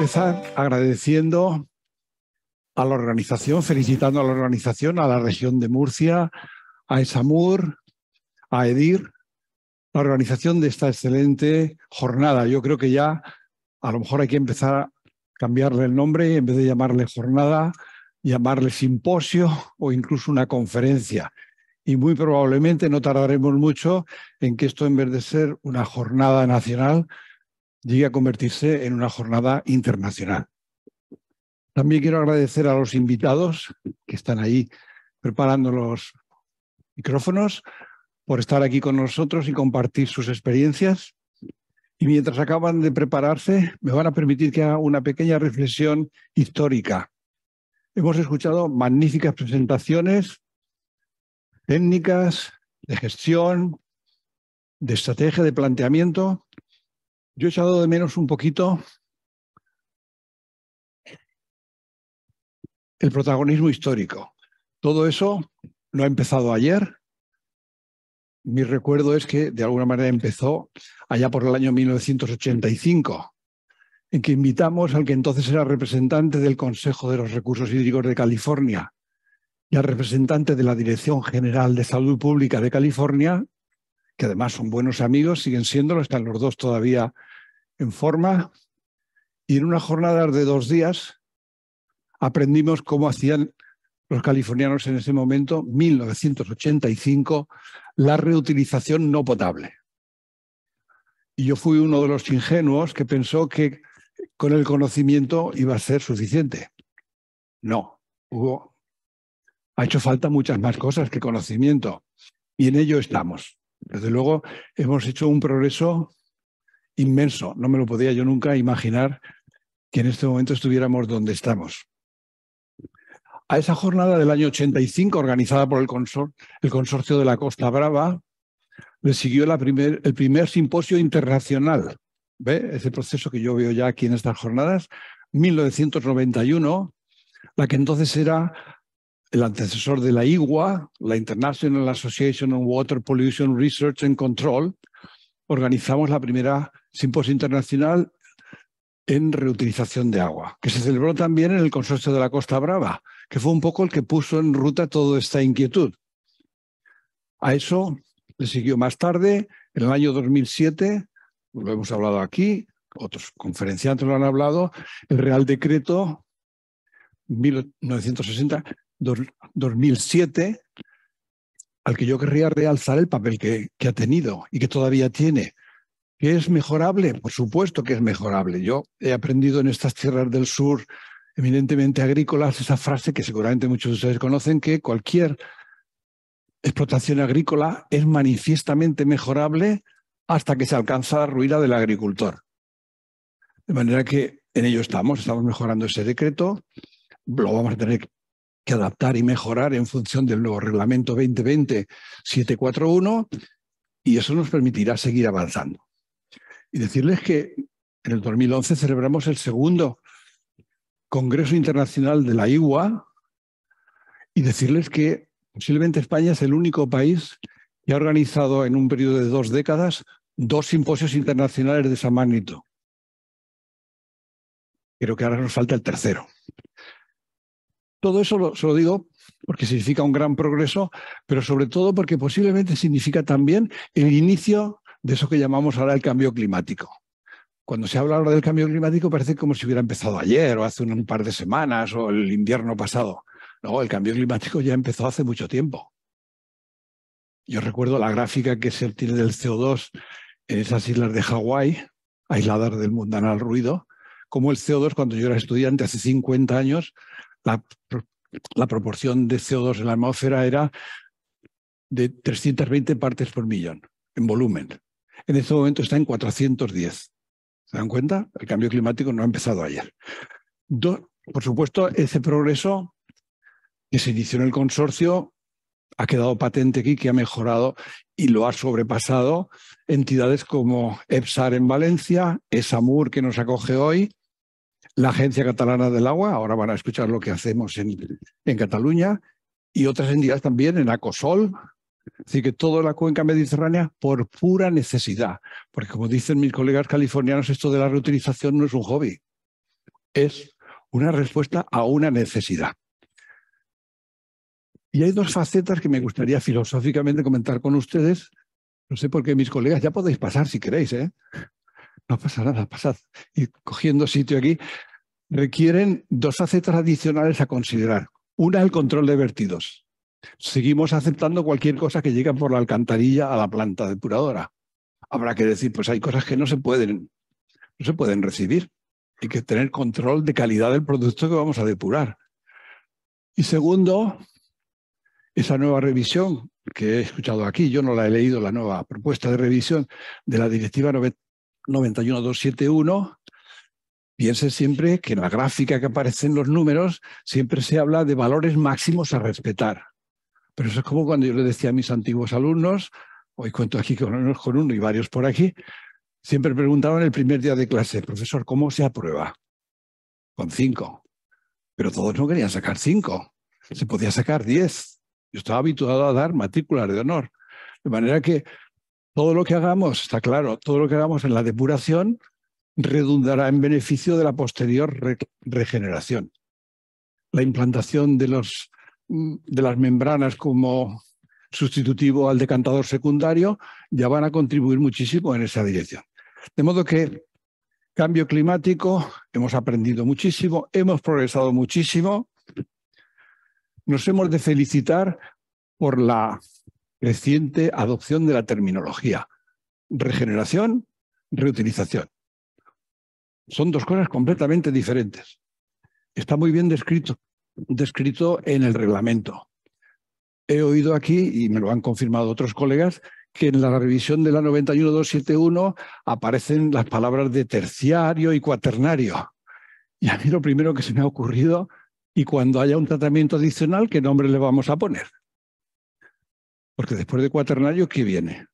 empezar agradeciendo a la organización, felicitando a la organización, a la región de Murcia, a ESAMUR, a EDIR, la organización de esta excelente jornada. Yo creo que ya a lo mejor hay que empezar a cambiarle el nombre y en vez de llamarle jornada, llamarle simposio o incluso una conferencia. Y muy probablemente no tardaremos mucho en que esto, en vez de ser una jornada nacional, llegue a convertirse en una jornada internacional. También quiero agradecer a los invitados que están ahí preparando los micrófonos por estar aquí con nosotros y compartir sus experiencias. Y mientras acaban de prepararse, me van a permitir que haga una pequeña reflexión histórica. Hemos escuchado magníficas presentaciones técnicas, de gestión, de estrategia, de planteamiento. Yo he echado de menos un poquito el protagonismo histórico. Todo eso no ha empezado ayer. Mi recuerdo es que de alguna manera empezó allá por el año 1985, en que invitamos al que entonces era representante del Consejo de los Recursos Hídricos de California y al representante de la Dirección General de Salud Pública de California, que además son buenos amigos, siguen siéndolo, están los dos todavía en forma, y en una jornada de 2 días aprendimos cómo hacían los californianos en ese momento, 1985, la reutilización no potable. Y yo fui uno de los ingenuos que pensó que con el conocimiento iba a ser suficiente. No, ha hecho falta muchas más cosas que conocimiento, y en ello estamos. Desde luego, hemos hecho un progreso inmenso. No me lo podía yo nunca imaginar que en este momento estuviéramos donde estamos. A esa jornada del año 85, organizada por el Consorcio de la Costa Brava, le siguió el primer simposio internacional. ¿Ve? Ese proceso que yo veo ya aquí en estas jornadas, 1991, la que entonces era el antecesor de la IWA, la International Association on Water Pollution Research and Control. Organizamos la primera simposio internacional en reutilización de agua, que se celebró también en el Consorcio de la Costa Brava, que fue un poco el que puso en ruta toda esta inquietud. A eso le siguió más tarde, en el año 2007, lo hemos hablado aquí, otros conferenciantes lo han hablado, el Real Decreto 1960-2007, al que yo querría realzar el papel que ha tenido y que todavía tiene. ¿Que es mejorable? Por supuesto que es mejorable. Yo he aprendido en estas tierras del sur, eminentemente agrícolas, esa frase que seguramente muchos de ustedes conocen, que cualquier explotación agrícola es manifiestamente mejorable hasta que se alcanza la ruina del agricultor. De manera que en ello estamos mejorando ese decreto, lo vamos a tener que adaptar y mejorar en función del nuevo reglamento 2020-741 y eso nos permitirá seguir avanzando. Y decirles que en el 2011 celebramos el segundo Congreso Internacional de la IWA y decirles que posiblemente España es el único país que ha organizado en un periodo de 2 décadas 2 simposios internacionales de esa magnitud. Creo que ahora nos falta el tercero. Todo eso se lo digo porque significa un gran progreso, pero sobre todo porque posiblemente significa también el inicio de eso que llamamos ahora el cambio climático. Cuando se habla ahora del cambio climático parece como si hubiera empezado ayer o hace un par de semanas o el invierno pasado. No, el cambio climático ya empezó hace mucho tiempo. Yo recuerdo la gráfica que se obtiene del CO2 en esas islas de Hawái, aisladas del mundanal ruido, como el CO2, cuando yo era estudiante hace 50 años, la proporción de CO2 en la atmósfera era de 320 partes por millón en volumen. En este momento está en 410. ¿Se dan cuenta? El cambio climático no ha empezado ayer. Por supuesto, ese progreso que se inició en el consorcio ha quedado patente aquí, que ha mejorado y lo ha sobrepasado entidades como EPSAR en Valencia, ESAMUR que nos acoge hoy, la Agencia Catalana del Agua, ahora van a escuchar lo que hacemos en Cataluña, y otras entidades también en ACOSOL. Es decir, que toda la cuenca mediterránea por pura necesidad. Porque como dicen mis colegas californianos, esto de la reutilización no es un hobby. es una respuesta a una necesidad. Y hay dos facetas que me gustaría filosóficamente comentar con ustedes. No sé por qué mis colegas, ya podéis pasar si queréis, ¿eh? No pasa nada, pasad. Y cogiendo sitio aquí, requieren dos facetas adicionales a considerar. Una, el control de vertidos. Seguimos aceptando cualquier cosa que llegue por la alcantarilla a la planta depuradora. Habrá que decir, pues hay cosas que no se pueden recibir. Hay que tener control de calidad del producto que vamos a depurar. Y segundo, esa nueva revisión que he escuchado aquí, yo no la he leído, la nueva propuesta de revisión de la Directiva 91271, piense siempre que en la gráfica que aparecen los números siempre se habla de valores máximos a respetar. Pero eso es como cuando yo le decía a mis antiguos alumnos, hoy cuento aquí con uno y varios por aquí, siempre preguntaban el primer día de clase, profesor, ¿cómo se aprueba? Con 5. Pero todos no querían sacar 5. Se podía sacar 10. Yo estaba habituado a dar matrículas de honor. De manera que todo lo que hagamos, está claro, todo lo que hagamos en la depuración redundará en beneficio de la posterior regeneración. La implantación de las membranas como sustitutivo al decantador secundario ya van a contribuir muchísimo en esa dirección. De modo que cambio climático, hemos aprendido muchísimo, hemos progresado muchísimo. Nos hemos de felicitar por la creciente adopción de la terminología. Regeneración, reutilización. Son dos cosas completamente diferentes. Está muy bien descrito en el reglamento. He oído aquí, y me lo han confirmado otros colegas, que en la revisión de la 91271 aparecen las palabras de terciario y cuaternario. Y a mí lo primero que se me ha ocurrido, y cuando haya un tratamiento adicional, ¿qué nombre le vamos a poner? Porque después de cuaternario, ¿qué viene?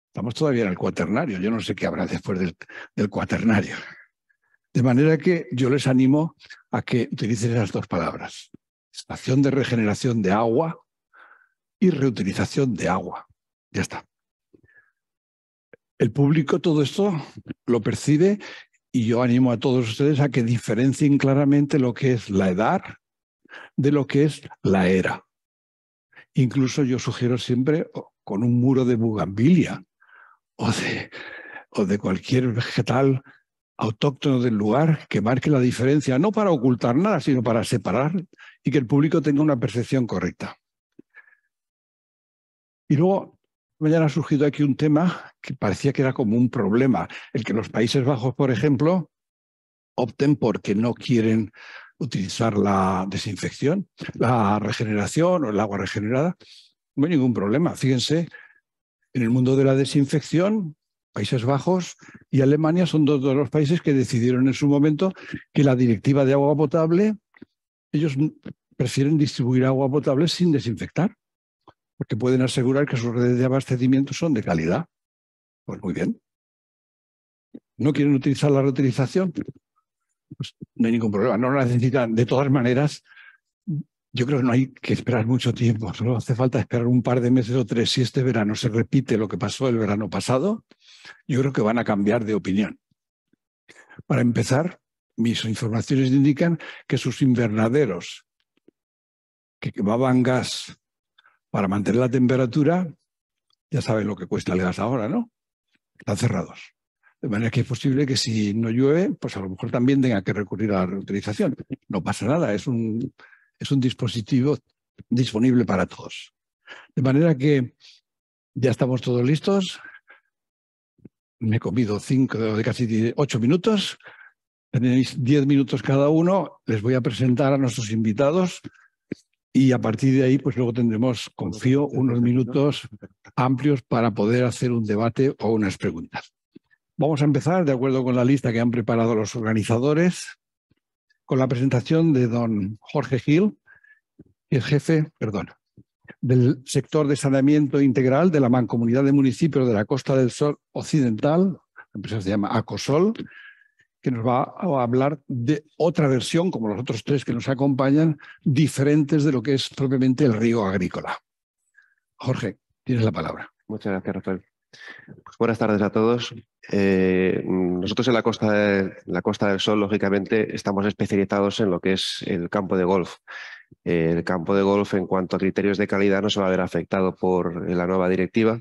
Estamos todavía en el cuaternario. Yo no sé qué habrá después del cuaternario. De manera que yo les animo a que utilicen esas dos palabras. Estación de regeneración de agua y reutilización de agua. Ya está. El público todo esto lo percibe y yo animo a todos ustedes a que diferencien claramente lo que es la edad de lo que es la era. Incluso yo sugiero siempre con un muro de bugambilia o de cualquier vegetal autóctono del lugar que marque la diferencia, no para ocultar nada, sino para separar y que el público tenga una percepción correcta. Y luego, mañana ha surgido aquí un tema que parecía que era como un problema, el que los Países Bajos, por ejemplo, opten porque no quieren utilizar la desinfección, la regeneración o el agua regenerada. No hay ningún problema. Fíjense, en el mundo de la desinfección, Países Bajos y Alemania son dos de los países que decidieron en su momento que la directiva de agua potable, ellos prefieren distribuir agua potable sin desinfectar, porque pueden asegurar que sus redes de abastecimiento son de calidad. Pues muy bien. ¿No quieren utilizar la reutilización? Pues no hay ningún problema, no la necesitan. De todas maneras, yo creo que no hay que esperar mucho tiempo, solo hace falta esperar un par de meses o 3. Si este verano se repite lo que pasó el verano pasado, yo creo que van a cambiar de opinión. Para empezar, mis informaciones indican que sus invernaderos que quemaban gas para mantener la temperatura, ya saben lo que cuesta el gas ahora, ¿no? Están cerrados. De manera que es posible que si no llueve, pues a lo mejor también tenga que recurrir a la reutilización. No pasa nada, es un dispositivo disponible para todos. De manera que ya estamos todos listos. Me he comido 5 de casi 8 minutos. Tenéis 10 minutos cada uno. Les voy a presentar a nuestros invitados y a partir de ahí, pues luego tendremos, confío, unos minutos amplios para poder hacer un debate o unas preguntas. Vamos a empezar, de acuerdo con la lista que han preparado los organizadores, con la presentación de don Jorge Gil, el jefe, del sector de saneamiento integral de la Mancomunidad de Municipios de la Costa del Sol Occidental, la empresa se llama Acosol, que nos va a hablar de otra versión, como los otros tres que nos acompañan, diferentes de lo que es propiamente el riego agrícola. Jorge, tienes la palabra. Muchas gracias, Rafael. Pues buenas tardes a todos. Nosotros en la Costa del Sol, lógicamente, estamos especializados en lo que es el campo de golf. El campo de golf, en cuanto a criterios de calidad, no se va a ver afectado por la nueva directiva.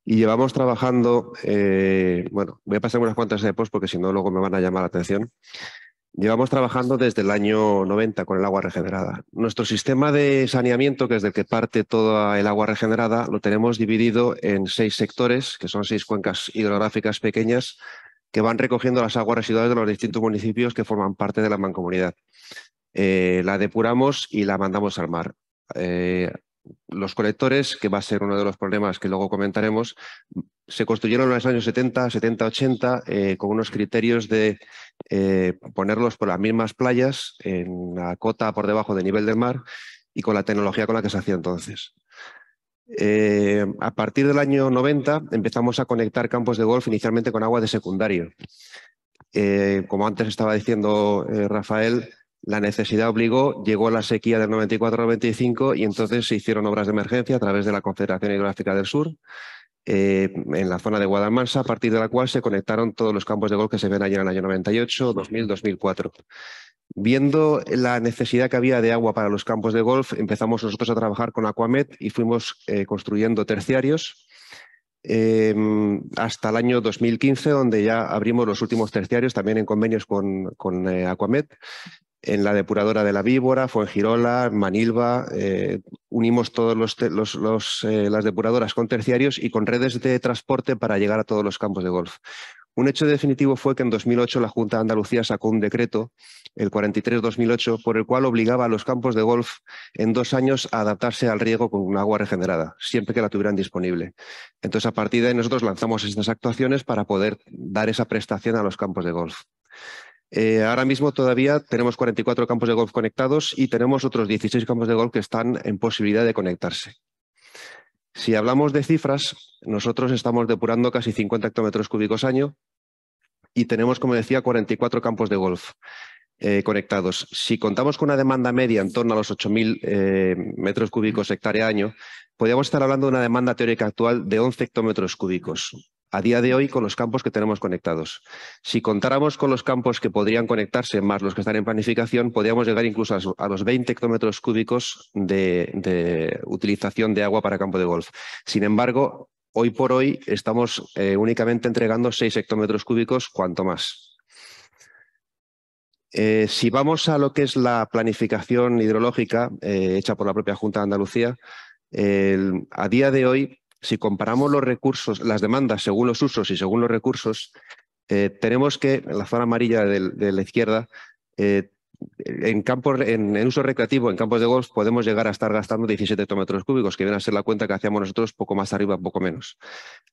Y llevamos trabajando, bueno, voy a pasar unas cuantas de post porque si no luego me van a llamar la atención. Llevamos trabajando desde el año 90 con el agua regenerada. Nuestro sistema de saneamiento, que es del que parte toda el agua regenerada, lo tenemos dividido en 6 sectores, que son 6 cuencas hidrográficas pequeñas, que van recogiendo las aguas residuales de los distintos municipios que forman parte de la mancomunidad. La depuramos y la mandamos al mar. Los colectores, que va a ser uno de los problemas que luego comentaremos, se construyeron en los años 70, 80, con unos criterios de ponerlos por las mismas playas, en la cota por debajo del nivel del mar y con la tecnología con la que se hacía entonces. A partir del año 90 empezamos a conectar campos de golf inicialmente con agua de secundario. Como antes estaba diciendo Rafael, la necesidad obligó, llegó la sequía del 94-95 y entonces se hicieron obras de emergencia a través de la Confederación Hidrográfica del Sur, en la zona de Guadalmansa, a partir de la cual se conectaron todos los campos de golf que se ven allí en el año 98, 2000, 2004. Viendo la necesidad que había de agua para los campos de golf, empezamos nosotros a trabajar con Aquamed y fuimos construyendo terciarios hasta el año 2015, donde ya abrimos los últimos terciarios, también en convenios con Aquamed, en la depuradora de la Víbora, Fuengirola, Manilva. Unimos todas las depuradoras con terciarios y con redes de transporte para llegar a todos los campos de golf. Un hecho definitivo fue que en 2008 la Junta de Andalucía sacó un decreto, el 43-2008, por el cual obligaba a los campos de golf en 2 años a adaptarse al riego con agua regenerada, siempre que la tuvieran disponible. Entonces, a partir de ahí nosotros lanzamos estas actuaciones para poder dar esa prestación a los campos de golf. Ahora mismo todavía tenemos 44 campos de golf conectados y tenemos otros 16 campos de golf que están en posibilidad de conectarse. Si hablamos de cifras, nosotros estamos depurando casi 50 hectómetros cúbicos año y tenemos, como decía, 44 campos de golf conectados. Si contamos con una demanda media en torno a los 8.000 metros cúbicos hectárea año, podríamos estar hablando de una demanda teórica actual de 11 hectómetros cúbicos a día de hoy con los campos que tenemos conectados. Si contáramos con los campos que podrían conectarse más los que están en planificación, podríamos llegar incluso a los 20 hectómetros cúbicos de utilización de agua para campo de golf. Sin embargo, hoy por hoy estamos únicamente entregando 6 hectómetros cúbicos, cuanto más. Si vamos a lo que es la planificación hidrológica hecha por la propia Junta de Andalucía, a día de hoy, si comparamos los recursos, las demandas según los usos y según los recursos, tenemos que, en la zona amarilla de la izquierda, en uso recreativo, en campos de golf, podemos llegar a estar gastando 17 hectómetros cúbicos, que viene a ser la cuenta que hacíamos nosotros poco más arriba, poco menos.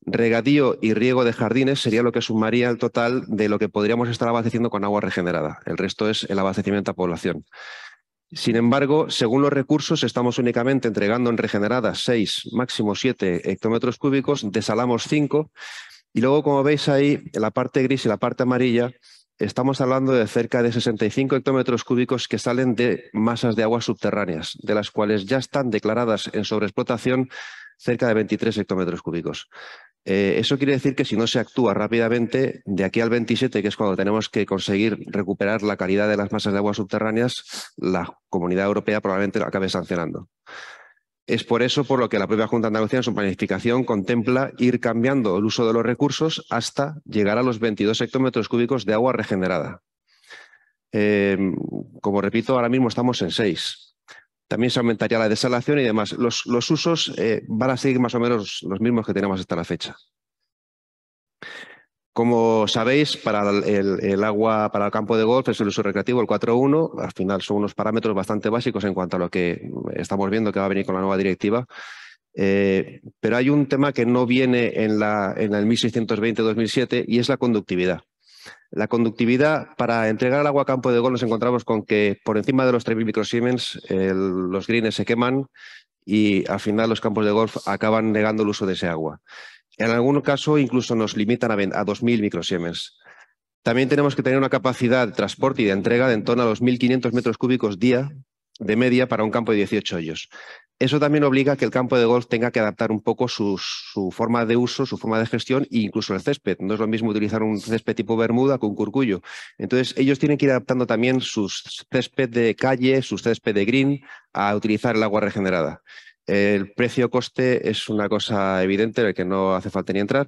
Regadío y riego de jardines sería lo que sumaría el total de lo que podríamos estar abasteciendo con agua regenerada. El resto es el abastecimiento a población. Sin embargo, según los recursos, estamos únicamente entregando en regeneradas 6, máximo 7 hectómetros cúbicos, desalamos 5 y luego, como veis ahí, en la parte gris y la parte amarilla, estamos hablando de cerca de 65 hectómetros cúbicos que salen de masas de aguas subterráneas, de las cuales ya están declaradas en sobreexplotación cerca de 23 hectómetros cúbicos. Eso quiere decir que si no se actúa rápidamente, de aquí al 27, que es cuando tenemos que conseguir recuperar la calidad de las masas de aguas subterráneas, la Comunidad Europea probablemente lo acabe sancionando. Es por eso por lo que la propia Junta de Andalucía en su planificación contempla ir cambiando el uso de los recursos hasta llegar a los 22 hectómetros cúbicos de agua regenerada. Como repito, ahora mismo estamos en 6. También se aumentaría la desalación y demás. Los usos van a seguir más o menos los mismos que tenemos hasta la fecha. Como sabéis, para el agua para el campo de golf es el uso recreativo, el 4.1. Al final son unos parámetros bastante básicos en cuanto a lo que estamos viendo que va a venir con la nueva directiva. Pero hay un tema que no viene en el 1620-2007 y es la conductividad. La conductividad, para entregar el agua a campo de golf nos encontramos con que por encima de los 3.000 microsiemens los greens se queman y al final los campos de golf acaban negando el uso de ese agua. En algún caso incluso nos limitan a 2.000 microsiemens. También tenemos que tener una capacidad de transporte y de entrega de en torno a los 1.500 metros cúbicos día de media para un campo de 18 hoyos. Eso también obliga a que el campo de golf tenga que adaptar un poco su forma de uso, su forma de gestión e incluso el césped. No es lo mismo utilizar un césped tipo Bermuda que un curcullo. Entonces, ellos tienen que ir adaptando también sus césped de calle, sus césped de green a utilizar el agua regenerada. El precio-coste es una cosa evidente en la que no hace falta ni entrar.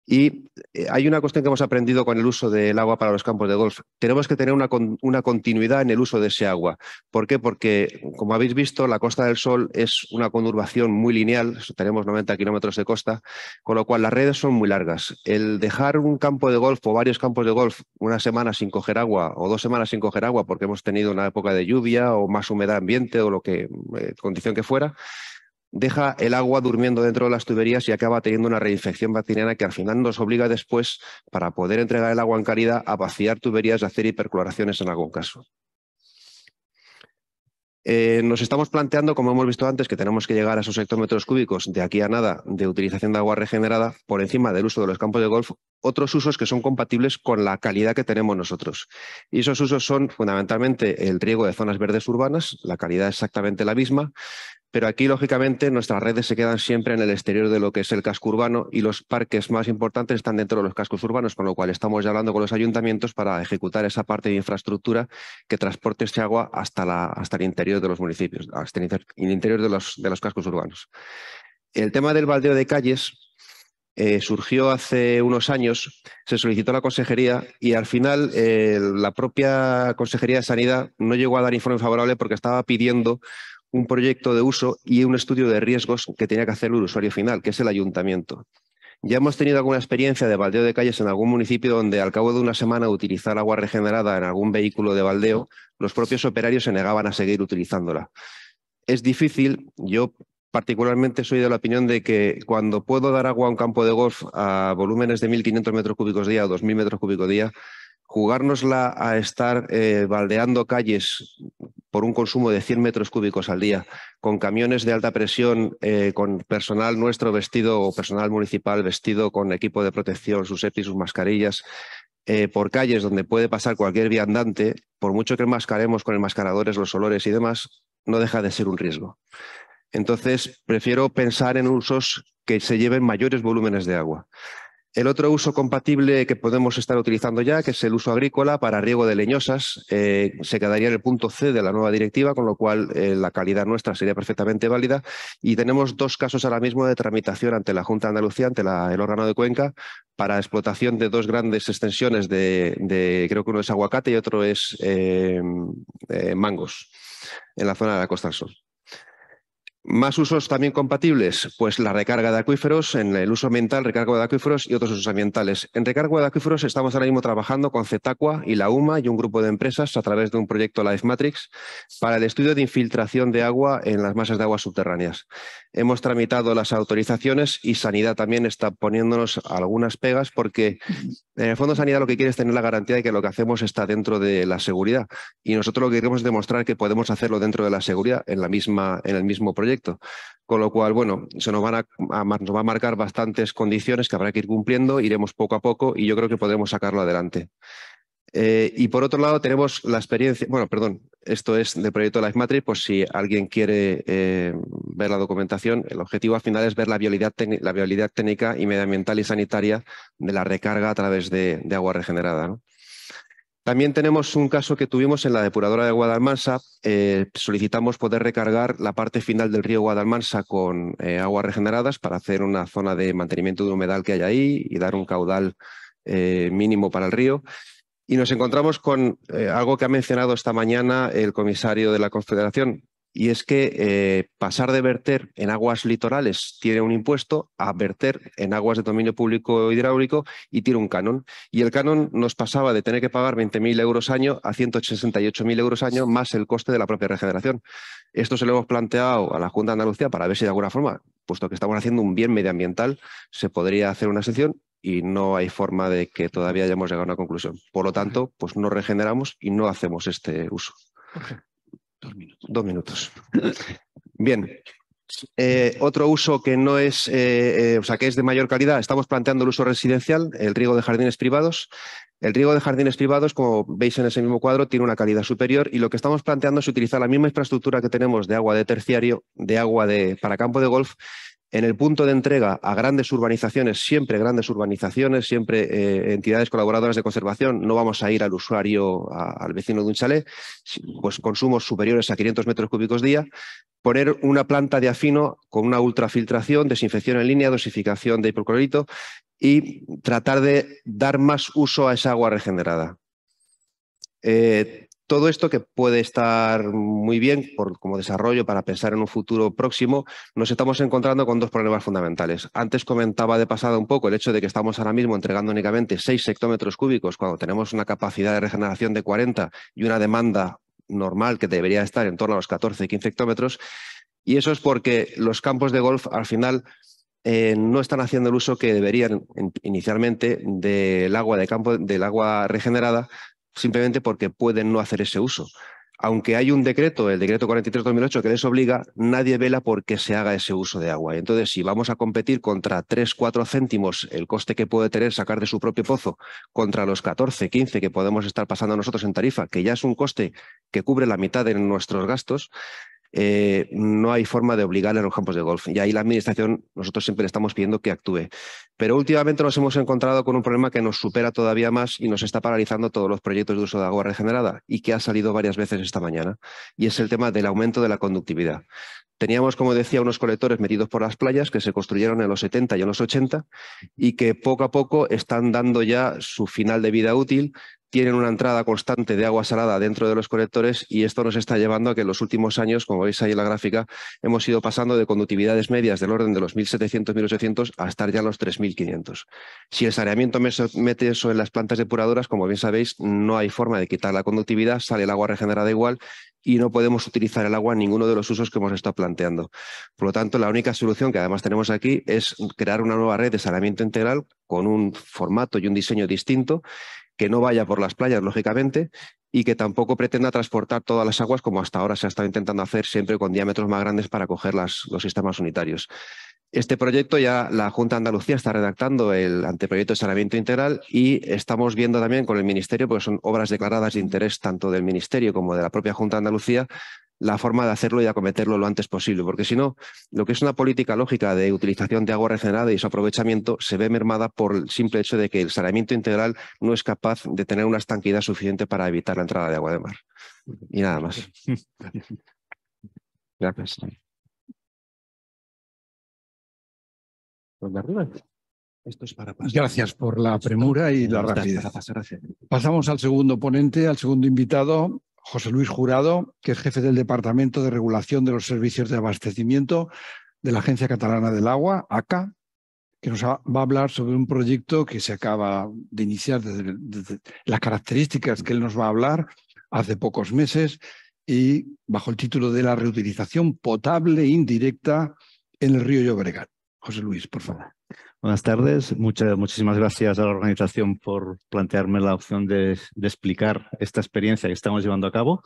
Y hay una cuestión que hemos aprendido con el uso del agua para los campos de golf. Tenemos que tener una continuidad en el uso de ese agua. ¿Por qué? Porque, como habéis visto, la Costa del Sol es una conurbación muy lineal, tenemos 90 kilómetros de costa, con lo cual las redes son muy largas. El dejar un campo de golf o varios campos de golf una semana sin coger agua o 2 semanas sin coger agua porque hemos tenido una época de lluvia o más humedad ambiente o lo que condición que fuera, deja el agua durmiendo dentro de las tuberías y acaba teniendo una reinfección bacteriana que al final nos obliga después, para poder entregar el agua en calidad, a vaciar tuberías y hacer hipercloraciones en algún caso. Nos estamos planteando, como hemos visto antes, que tenemos que llegar a esos hectómetros cúbicos de aquí a nada de utilización de agua regenerada por encima del uso de los campos de golf, otros usos que son compatibles con la calidad que tenemos nosotros. Y esos usos son fundamentalmente el riego de zonas verdes urbanas, la calidad es exactamente la misma, pero aquí, lógicamente, nuestras redes se quedan siempre en el exterior de lo que es el casco urbano y los parques más importantes están dentro de los cascos urbanos, con lo cual estamos ya hablando con los ayuntamientos para ejecutar esa parte de infraestructura que transporte este agua hasta el interior de los municipios, hasta el interior de los cascos urbanos. El tema del baldeo de calles surgió hace unos años, se solicitó a la Consejería y al final la propia Consejería de Sanidad no llegó a dar informe favorable porque estaba pidiendo un proyecto de uso y un estudio de riesgos que tenía que hacer el usuario final, que es el ayuntamiento. Ya hemos tenido alguna experiencia de baldeo de calles en algún municipio donde al cabo de una semana de utilizar agua regenerada en algún vehículo de baldeo, los propios operarios se negaban a seguir utilizándola. Es difícil, yo particularmente soy de la opinión de que cuando puedo dar agua a un campo de golf a volúmenes de 1.500 metros cúbicos día o 2.000 metros cúbicos día, jugárnosla a estar baldeando calles por un consumo de 100 metros cúbicos al día, con camiones de alta presión, con personal nuestro vestido o personal municipal vestido con equipo de protección, sus EPI, sus mascarillas, por calles donde puede pasar cualquier viandante, por mucho que enmascaremos con enmascaradores los olores y demás, no deja de ser un riesgo. Entonces, prefiero pensar en usos que se lleven mayores volúmenes de agua. El otro uso compatible que podemos estar utilizando ya, que es el uso agrícola para riego de leñosas, se quedaría en el punto C de la nueva directiva, con lo cual la calidad nuestra sería perfectamente válida. Y tenemos 2 casos ahora mismo de tramitación ante la Junta de Andalucía, ante el órgano de Cuenca, para explotación de 2 grandes extensiones creo que uno es aguacate y otro es mangos, en la zona de la Costa del Sol. Más usos también compatibles, pues la recarga de acuíferos, en el uso ambiental, recarga de acuíferos y otros usos ambientales. En recarga de acuíferos estamos ahora mismo trabajando con Cetaqua y la UMA y un grupo de empresas a través de un proyecto Life Matrix para el estudio de infiltración de agua en las masas de agua subterráneas. Hemos tramitado las autorizaciones y Sanidad también está poniéndonos algunas pegas porque en el fondo Sanidad lo que quiere es tener la garantía de que lo que hacemos está dentro de la seguridad y nosotros lo que queremos es demostrar que podemos hacerlo dentro de la seguridad en el mismo proyecto. Con lo cual, bueno, nos va a marcar bastantes condiciones que habrá que ir cumpliendo, iremos poco a poco y yo creo que podremos sacarlo adelante. Y por otro lado tenemos la experiencia, bueno, perdón, esto es del proyecto Life Matrix, pues si alguien quiere ver la documentación, el objetivo al final es ver la viabilidad técnica y medioambiental y sanitaria de la recarga a través de agua regenerada, ¿no? También tenemos un caso que tuvimos en la depuradora de Guadalmansa. Solicitamos poder recargar la parte final del río Guadalmansa con aguas regeneradas para hacer una zona de mantenimiento de humedal que hay ahí y dar un caudal mínimo para el río. Y nos encontramos con algo que ha mencionado esta mañana el comisario de la Confederación, y es que pasar de verter en aguas litorales tiene un impuesto a verter en aguas de dominio público hidráulico y tiene un canon. Y el canon nos pasaba de tener que pagar 20.000 euros año a 168.000 euros año más el coste de la propia regeneración. Esto se lo hemos planteado a la Junta de Andalucía para ver si de alguna forma, puesto que estamos haciendo un bien medioambiental, se podría hacer una exención y no hay forma de que todavía hayamos llegado a una conclusión. Por lo tanto, pues no regeneramos y no hacemos este uso. 2 minutos. Bien. Otro uso que no es, que es de mayor calidad, estamos planteando el uso residencial, el riego de jardines privados. El riego de jardines privados, como veis en ese mismo cuadro, tiene una calidad superior y lo que estamos planteando es utilizar la misma infraestructura que tenemos de agua de terciario, para campo de golf, en el punto de entrega a grandes urbanizaciones, siempre entidades colaboradoras de conservación. No vamos a ir al usuario, al vecino de un chalet, pues consumos superiores a 500 metros cúbicos día. Poner una planta de afino con una ultrafiltración, desinfección en línea, dosificación de hipoclorito y tratar de dar más uso a esa agua regenerada. Todo esto, que puede estar muy bien como desarrollo para pensar en un futuro próximo, nos estamos encontrando con dos problemas fundamentales. Antes comentaba de pasada un poco el hecho de que estamos ahora mismo entregando únicamente 6 hectómetros cúbicos cuando tenemos una capacidad de regeneración de 40 y una demanda normal que debería estar en torno a los 14-15 hectómetros. Y eso es porque los campos de golf al final no están haciendo el uso que deberían inicialmente del agua regenerada, simplemente porque pueden no hacer ese uso. Aunque hay un decreto, el decreto 43/2008, que les obliga, nadie vela porque se haga ese uso de agua. Entonces, si vamos a competir contra 3-4 céntimos el coste que puede tener sacar de su propio pozo, contra los 14-15 que podemos estar pasando nosotros en tarifa, que ya es un coste que cubre la mitad de nuestros gastos, no hay forma de obligarle a los campos de golf. Y ahí la administración, nosotros siempre le estamos pidiendo que actúe. Pero últimamente nos hemos encontrado con un problema que nos supera todavía más y nos está paralizando todos los proyectos de uso de agua regenerada y que ha salido varias veces esta mañana. Y es el tema del aumento de la conductividad. Teníamos, como decía, unos colectores metidos por las playas que se construyeron en los 70 y en los 80 y que poco a poco están dando ya su final de vida útil. Tienen una entrada constante de agua salada dentro de los colectores y esto nos está llevando a que en los últimos años, como veis ahí en la gráfica, hemos ido pasando de conductividades medias del orden de los 1.700-1.800 a estar ya en los 3.500. Si el saneamiento mete eso en las plantas depuradoras, como bien sabéis, no hay forma de quitar la conductividad, sale el agua regenerada igual y no podemos utilizar el agua en ninguno de los usos que hemos estado planteando. Por lo tanto, la única solución que además tenemos aquí es crear una nueva red de saneamiento integral con un formato y un diseño distinto, que no vaya por las playas, lógicamente, y que tampoco pretenda transportar todas las aguas como hasta ahora se ha estado intentando hacer, siempre con diámetros más grandes para coger los sistemas unitarios. Este proyecto ya la Junta de Andalucía está redactando el anteproyecto de saneamiento integral y estamos viendo también con el Ministerio, porque son obras declaradas de interés tanto del Ministerio como de la propia Junta de Andalucía, la forma de hacerlo y acometerlo lo antes posible, porque si no, lo que es una política lógica de utilización de agua regenerada y su aprovechamiento se ve mermada por el simple hecho de que el saneamiento integral no es capaz de tener una estanquidad suficiente para evitar la entrada de agua de mar. Y nada más. Gracias. Esto es para pasar. Gracias por la premura y la rapidez. Pasamos al segundo ponente, al segundo invitado, José Luis Jurado, que es jefe del Departamento de Regulación de los Servicios de Abastecimiento de la Agencia Catalana del Agua, ACA, que nos va a hablar sobre un proyecto que se acaba de iniciar desde las características que él nos va a hablar hace pocos meses y bajo el título de la reutilización potable indirecta en el río Llobregat. José Luis, por favor. Buenas tardes. Muchísimas gracias a la organización por plantearme la opción de explicar esta experiencia que estamos llevando a cabo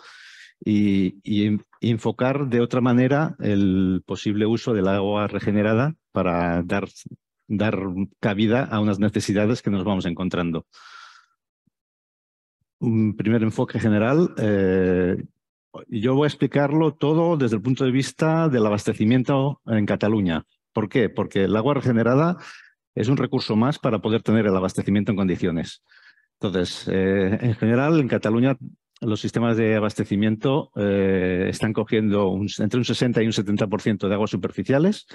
y enfocar de otra manera el posible uso del agua regenerada para dar cabida a unas necesidades que nos vamos encontrando. Un primer enfoque general. Yo voy a explicarlo todo desde el punto de vista del abastecimiento en Cataluña. ¿Por qué? Porque el agua regenerada es un recurso más para poder tener el abastecimiento en condiciones. Entonces, en general, en Cataluña, los sistemas de abastecimiento están cogiendo entre un 60 y un 70% de aguas superficiales,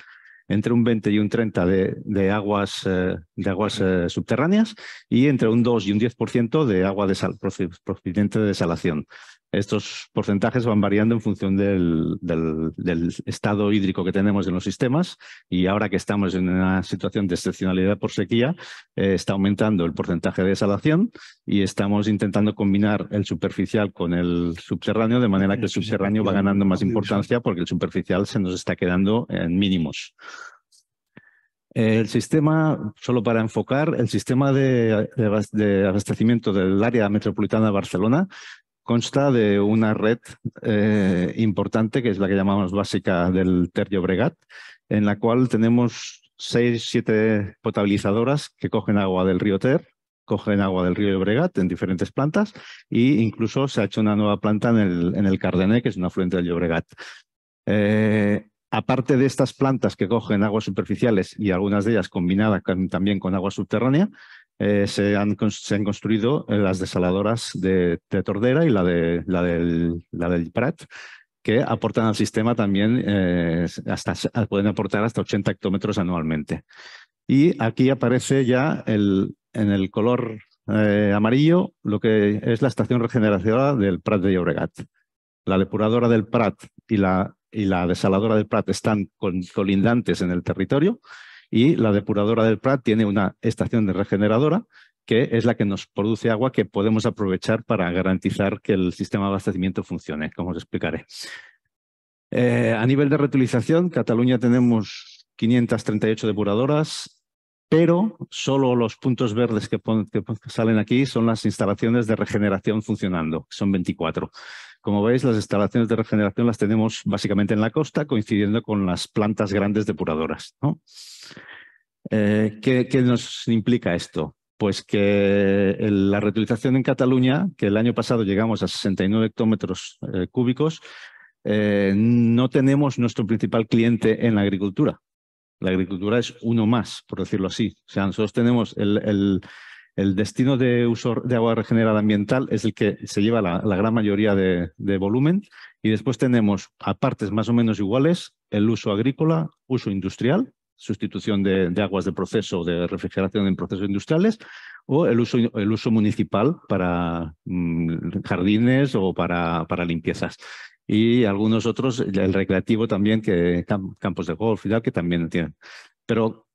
entre un 20 y un 30 de aguas subterráneas y entre un 2 y un 10% de agua procedente de desalación. Estos porcentajes van variando en función del estado hídrico que tenemos en los sistemas y ahora que estamos en una situación de excepcionalidad por sequía, está aumentando el porcentaje de desalación y estamos intentando combinar el superficial con el subterráneo de manera que el subterráneo va ganando más importancia porque el superficial se nos está quedando en mínimos. El sistema, solo para enfocar, el sistema de abastecimiento del área metropolitana de Barcelona consta de una red importante, que es la que llamamos básica del Ter Llobregat, en la cual tenemos 6-7 potabilizadoras que cogen agua del río Ter cogen agua del río Llobregat en diferentes plantas e incluso se ha hecho una nueva planta en el Cardener, que es un afluente del Llobregat. Aparte de estas plantas que cogen aguas superficiales y algunas de ellas combinadas también con agua subterránea, se han construido las desaladoras de Tordera y la del Prat, que aportan al sistema también, pueden aportar hasta 80 hectómetros anualmente. Y aquí aparece ya en el color amarillo lo que es la estación regeneradora del Prat de Llobregat. La depuradora del Prat y la desaladora del Prat están colindantes en el territorio, y la depuradora del Prat tiene una estación de regeneradora que es la que nos produce agua que podemos aprovechar para garantizar que el sistema de abastecimiento funcione, como os explicaré. A nivel de reutilización, Cataluña tenemos 538 depuradoras, pero solo los puntos verdes que salen aquí son las instalaciones de regeneración funcionando, son 24. Como veis, las instalaciones de regeneración las tenemos básicamente en la costa, coincidiendo con las plantas grandes depuradoras, ¿no? ¿Qué nos implica esto? Pues que la reutilización en Cataluña, que el año pasado llegamos a 69 hectómetros cúbicos, no tenemos nuestro principal cliente en la agricultura. La agricultura es uno más, por decirlo así. O sea, nosotros tenemos el destino de uso de agua regenerada ambiental es el que se lleva la gran mayoría de volumen, y después tenemos a partes más o menos iguales el uso agrícola, uso industrial, sustitución de aguas de proceso, de refrigeración en procesos industriales, o el uso municipal para jardines o para limpiezas. Y algunos otros, el recreativo también, que campos de golf y tal, que también tienen. Pero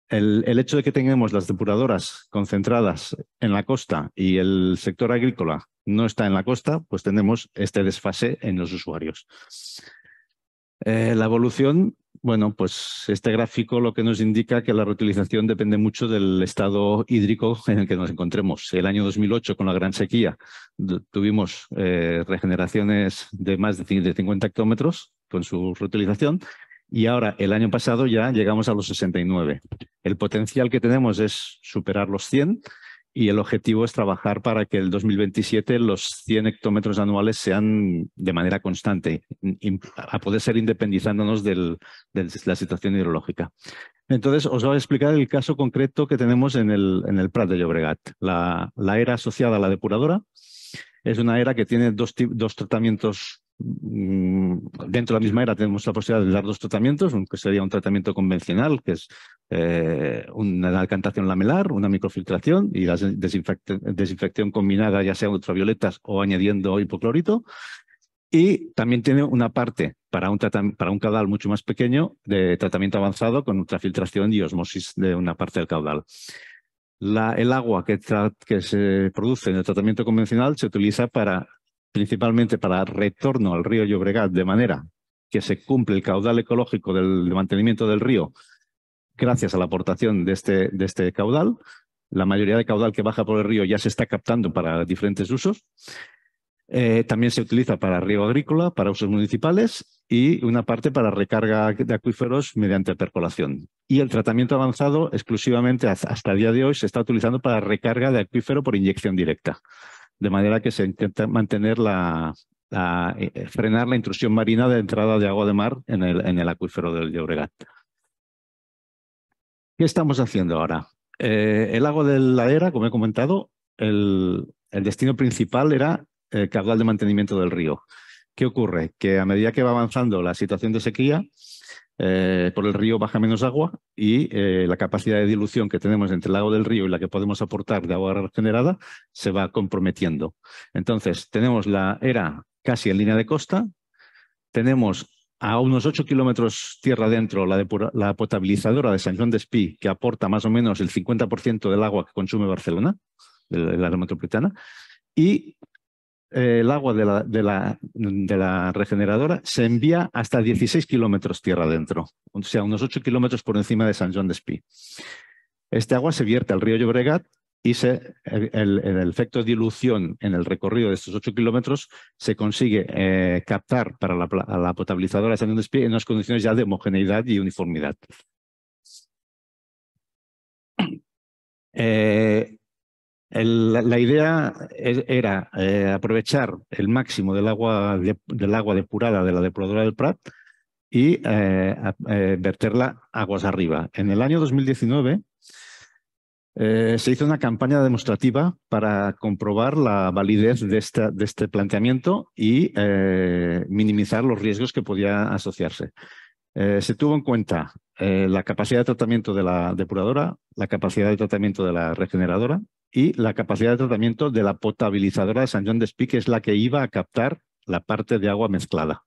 el hecho de que tengamos las depuradoras concentradas en la costa y el sector agrícola no está en la costa, pues tenemos este desfase en los usuarios. La evolución, bueno, pues este gráfico lo que nos indica que la reutilización depende mucho del estado hídrico en el que nos encontremos. El año 2008, con la gran sequía, tuvimos regeneraciones de más de 50 hectómetros con su reutilización, y ahora, el año pasado, ya llegamos a los 69. El potencial que tenemos es superar los 100, y el objetivo es trabajar para que el 2027 los 100 hectómetros anuales sean de manera constante, a poder ser independizándonos de la situación hidrológica. Entonces, os voy a explicar el caso concreto que tenemos en el Prat de Llobregat. La era asociada a la depuradora es una era que tiene dos tratamientos. Dentro de la misma era tenemos la posibilidad de dar dos tratamientos, que sería un tratamiento convencional, que es una alcantación lamelar, una microfiltración y la desinfección combinada, ya sea ultravioletas o añadiendo hipoclorito. Y también tiene una parte para un caudal mucho más pequeño de tratamiento avanzado con ultrafiltración y osmosis de una parte del caudal. El agua que se produce en el tratamiento convencional se utiliza principalmente para retorno al río Llobregat, de manera que se cumple el caudal ecológico del mantenimiento del río gracias a la aportación de este caudal. La mayoría de caudal que baja por el río ya se está captando para diferentes usos. También se utiliza para riego agrícola, para usos municipales, y una parte para recarga de acuíferos mediante percolación. Y el tratamiento avanzado exclusivamente hasta el día de hoy se está utilizando para recarga de acuífero por inyección directa. De manera que se intenta mantener frenar la intrusión marina de entrada de agua de mar en el acuífero del Llobregat. ¿Qué estamos haciendo ahora? El agua de la era, como he comentado, el destino principal era el caudal de mantenimiento del río. ¿Qué ocurre? Que a medida que va avanzando la situación de sequía, por el río baja menos agua, y la capacidad de dilución que tenemos entre el agua del río y la que podemos aportar de agua regenerada se va comprometiendo. Entonces, tenemos la era casi en línea de costa, tenemos a unos 8 kilómetros tierra adentro la potabilizadora de Sant Joan d'Espí, que aporta más o menos el 50% del agua que consume Barcelona, de la área metropolitana, y el agua de la regeneradora se envía hasta 16 kilómetros tierra adentro, o sea, unos 8 kilómetros por encima de Sant Joan d'Espí. Este agua se vierte al río Llobregat y el efecto de dilución en el recorrido de estos 8 kilómetros se consigue captar para la potabilizadora de Sant Joan d'Espí en unas condiciones ya de homogeneidad y uniformidad. la idea era aprovechar el máximo del agua depurada de la depuradora del Prat y verterla aguas arriba. En el año 2019 se hizo una campaña demostrativa para comprobar la validez de este planteamiento y minimizar los riesgos que podía asociarse. Se tuvo en cuenta la capacidad de tratamiento de la depuradora, la capacidad de tratamiento de la regeneradora y la capacidad de tratamiento de la potabilizadora de Sant Joan d'Espí, que es la que iba a captar la parte de agua mezclada.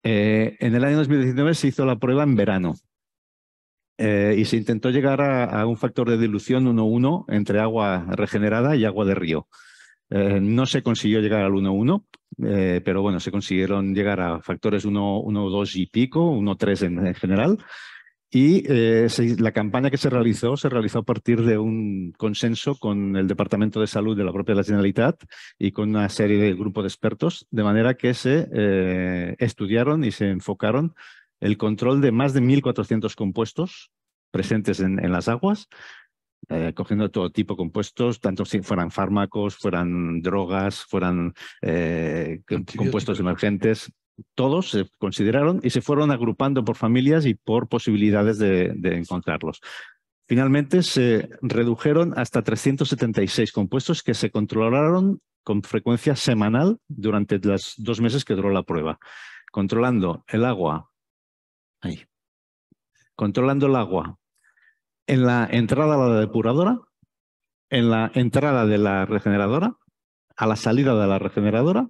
En el año 2019 se hizo la prueba en verano y se intentó llegar a un factor de dilución 1:1 entre agua regenerada y agua de río. No se consiguió llegar al 1:1, pero bueno, se consiguieron llegar a factores 1,2 y pico, 1,3 en general. Y la campaña que se realizó a partir de un consenso con el Departamento de Salud de la propia Generalitat y con una serie de grupos de expertos, de manera que se estudiaron y se enfocaron el control de más de 1.400 compuestos presentes en las aguas, cogiendo todo tipo de compuestos, tanto si fueran fármacos, fueran drogas, fueran compuestos emergentes. Todos se consideraron y se fueron agrupando por familias y por posibilidades de encontrarlos. Finalmente se redujeron hasta 376 compuestos que se controlaron con frecuencia semanal durante los 2 meses que duró la prueba, controlando el agua en la entrada a la depuradora, en la entrada de la regeneradora, a la salida de la regeneradora,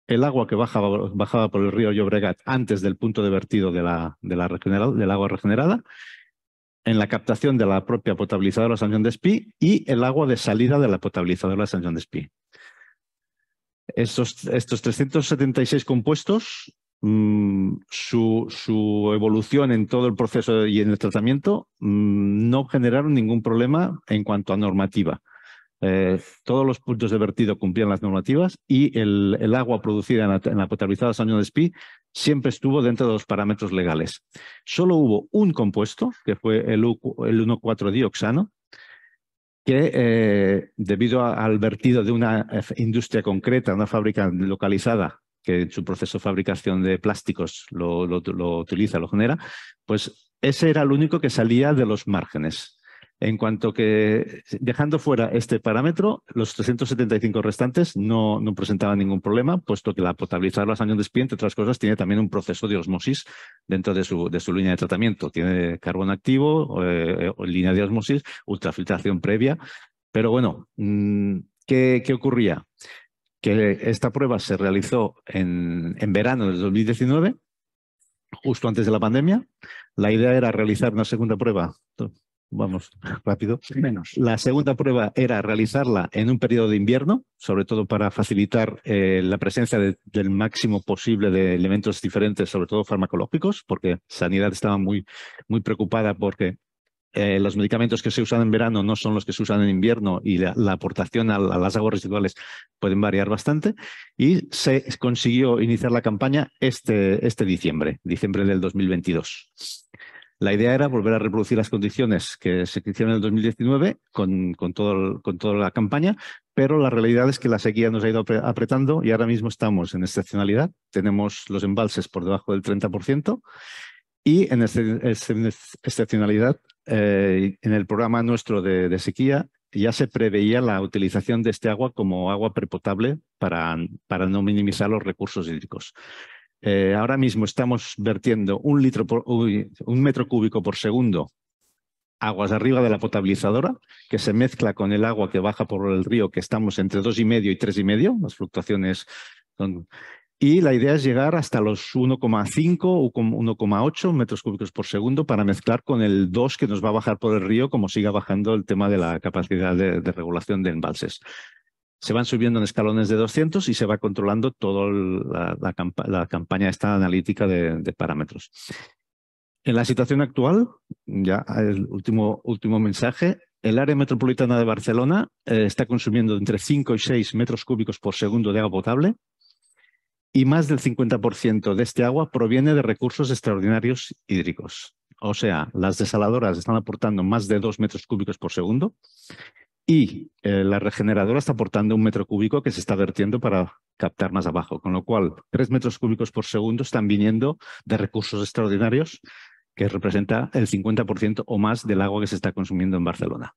el agua que bajaba por el río Llobregat antes del punto de vertido del agua regenerada, en la captación de la propia potabilizadora de Sant Joan d'Espí y el agua de salida de la potabilizadora de Sant Joan d'Espí. Estos 376 compuestos, su evolución en todo el proceso y en el tratamiento no generaron ningún problema en cuanto a normativa. Todos los puntos de vertido cumplían las normativas y el agua producida en la potabilizadora de Sant Joan d'Espí siempre estuvo dentro de los parámetros legales. Solo hubo un compuesto, que fue el 1,4-dioxano, que debido al vertido de una industria concreta, una fábrica localizada, que en su proceso de fabricación de plásticos lo utiliza, lo genera, pues ese era el único que salía de los márgenes. En cuanto que, dejando fuera este parámetro, los 375 restantes no presentaban ningún problema, puesto que la potabilizadora de Sant Joan d'Espí, entre otras cosas, tiene también un proceso de osmosis dentro de su línea de tratamiento. Tiene carbón activo, línea de osmosis, ultrafiltración previa. Pero bueno, ¿qué ocurría? Que esta prueba se realizó en verano del 2019, justo antes de la pandemia. La idea era realizar una segunda prueba. Vamos, rápido. Menos. La segunda prueba era realizarla en un periodo de invierno, sobre todo para facilitar la presencia del máximo posible de elementos diferentes, sobre todo farmacológicos, porque Sanidad estaba muy preocupada porque los medicamentos que se usan en verano no son los que se usan en invierno y la aportación a las aguas residuales pueden variar bastante. Y se consiguió iniciar la campaña este diciembre del 2022. La idea era volver a reproducir las condiciones que se hicieron en el 2019 con toda la campaña, pero la realidad es que la sequía nos ha ido apretando y ahora mismo estamos en excepcionalidad. Tenemos los embalses por debajo del 30% y en excepcionalidad, en el programa nuestro de sequía, ya se preveía la utilización de este agua como agua prepotable para no minimizar los recursos hídricos. Ahora mismo estamos vertiendo un metro cúbico por segundo aguas arriba de la potabilizadora, que se mezcla con el agua que baja por el río, que estamos entre 2,5 y 3,5. Las fluctuaciones son... Y la idea es llegar hasta los 1,5 o 1,8 metros cúbicos por segundo para mezclar con el 2 que nos va a bajar por el río, como siga bajando el tema de la capacidad de regulación de embalses. Se van subiendo en escalones de 200 y se va controlando toda la campaña esta analítica de parámetros. En la situación actual, ya el último mensaje, el área metropolitana de Barcelona está consumiendo entre 5 y 6 metros cúbicos por segundo de agua potable y más del 50% de este agua proviene de recursos extraordinarios hídricos. O sea, las desaladoras están aportando más de 2 metros cúbicos por segundo y la regeneradora está aportando 1 metro cúbico que se está vertiendo para captar más abajo, con lo cual 3 metros cúbicos por segundo están viniendo de recursos extraordinarios que representa el 50% o más del agua que se está consumiendo en Barcelona.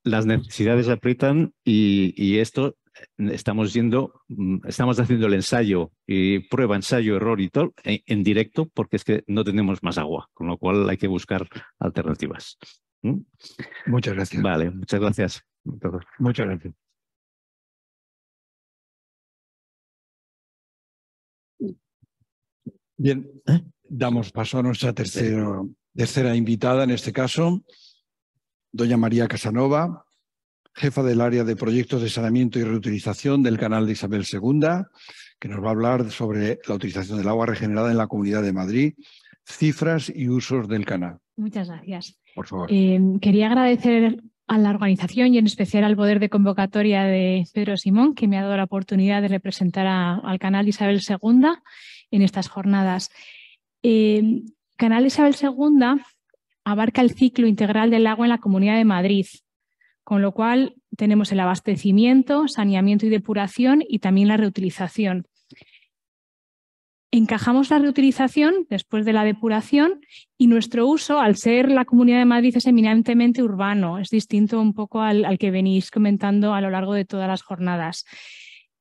Las necesidades aprietan y esto estamos haciendo el ensayo y prueba, ensayo, error y todo en directo porque es que no tenemos más agua, con lo cual hay que buscar alternativas. Muchas gracias. Vale, muchas gracias. Muchas gracias. Bien, damos paso a nuestra tercera invitada, en este caso, doña María Casanova, jefa del área de proyectos de saneamiento y reutilización del canal de Isabel II, que nos va a hablar sobre la utilización del agua regenerada en la Comunidad de Madrid, cifras y usos del canal. Muchas gracias. Por favor. Quería agradecer a la organización y en especial al poder de convocatoria de Pedro Simón, que me ha dado la oportunidad de representar al canal Isabel II en estas jornadas. Canal Isabel II abarca el ciclo integral del agua en la Comunidad de Madrid, con lo cual tenemos el abastecimiento, saneamiento y depuración y también la reutilización. Encajamos la reutilización después de la depuración y nuestro uso, al ser la Comunidad de Madrid, es eminentemente urbano. Es distinto un poco al que venís comentando a lo largo de todas las jornadas.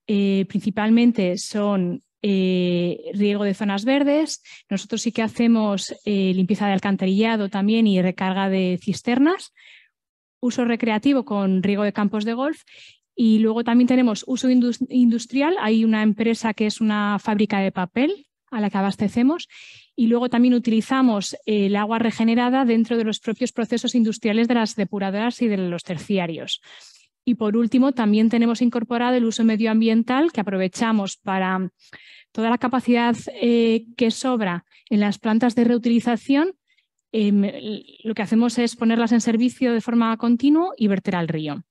Principalmente son riego de zonas verdes. Nosotros sí que hacemos limpieza de alcantarillado también y recarga de cisternas. Uso recreativo con riego de campos de golf. Y luego también tenemos uso industrial. Hay una empresa que es una fábrica de papel a la que abastecemos y luego también utilizamos el agua regenerada dentro de los propios procesos industriales de las depuradoras y de los terciarios. Y por último también tenemos incorporado el uso medioambiental que aprovechamos para toda la capacidad que sobra en las plantas de reutilización. Lo que hacemos es ponerlas en servicio de forma continua y verter al río.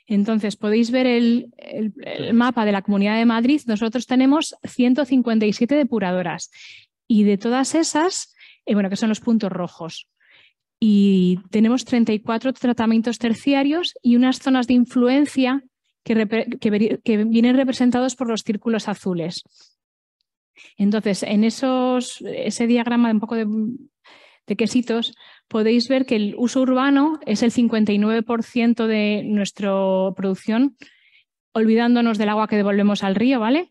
Entonces, podéis ver el mapa de la Comunidad de Madrid. Nosotros tenemos 157 depuradoras y de todas esas, que son los puntos rojos. Y tenemos 34 tratamientos terciarios y unas zonas de influencia que vienen representados por los círculos azules. Entonces, en ese diagrama un poco de quesitos, podéis ver que el uso urbano es el 59% de nuestra producción, olvidándonos del agua que devolvemos al río, ¿vale?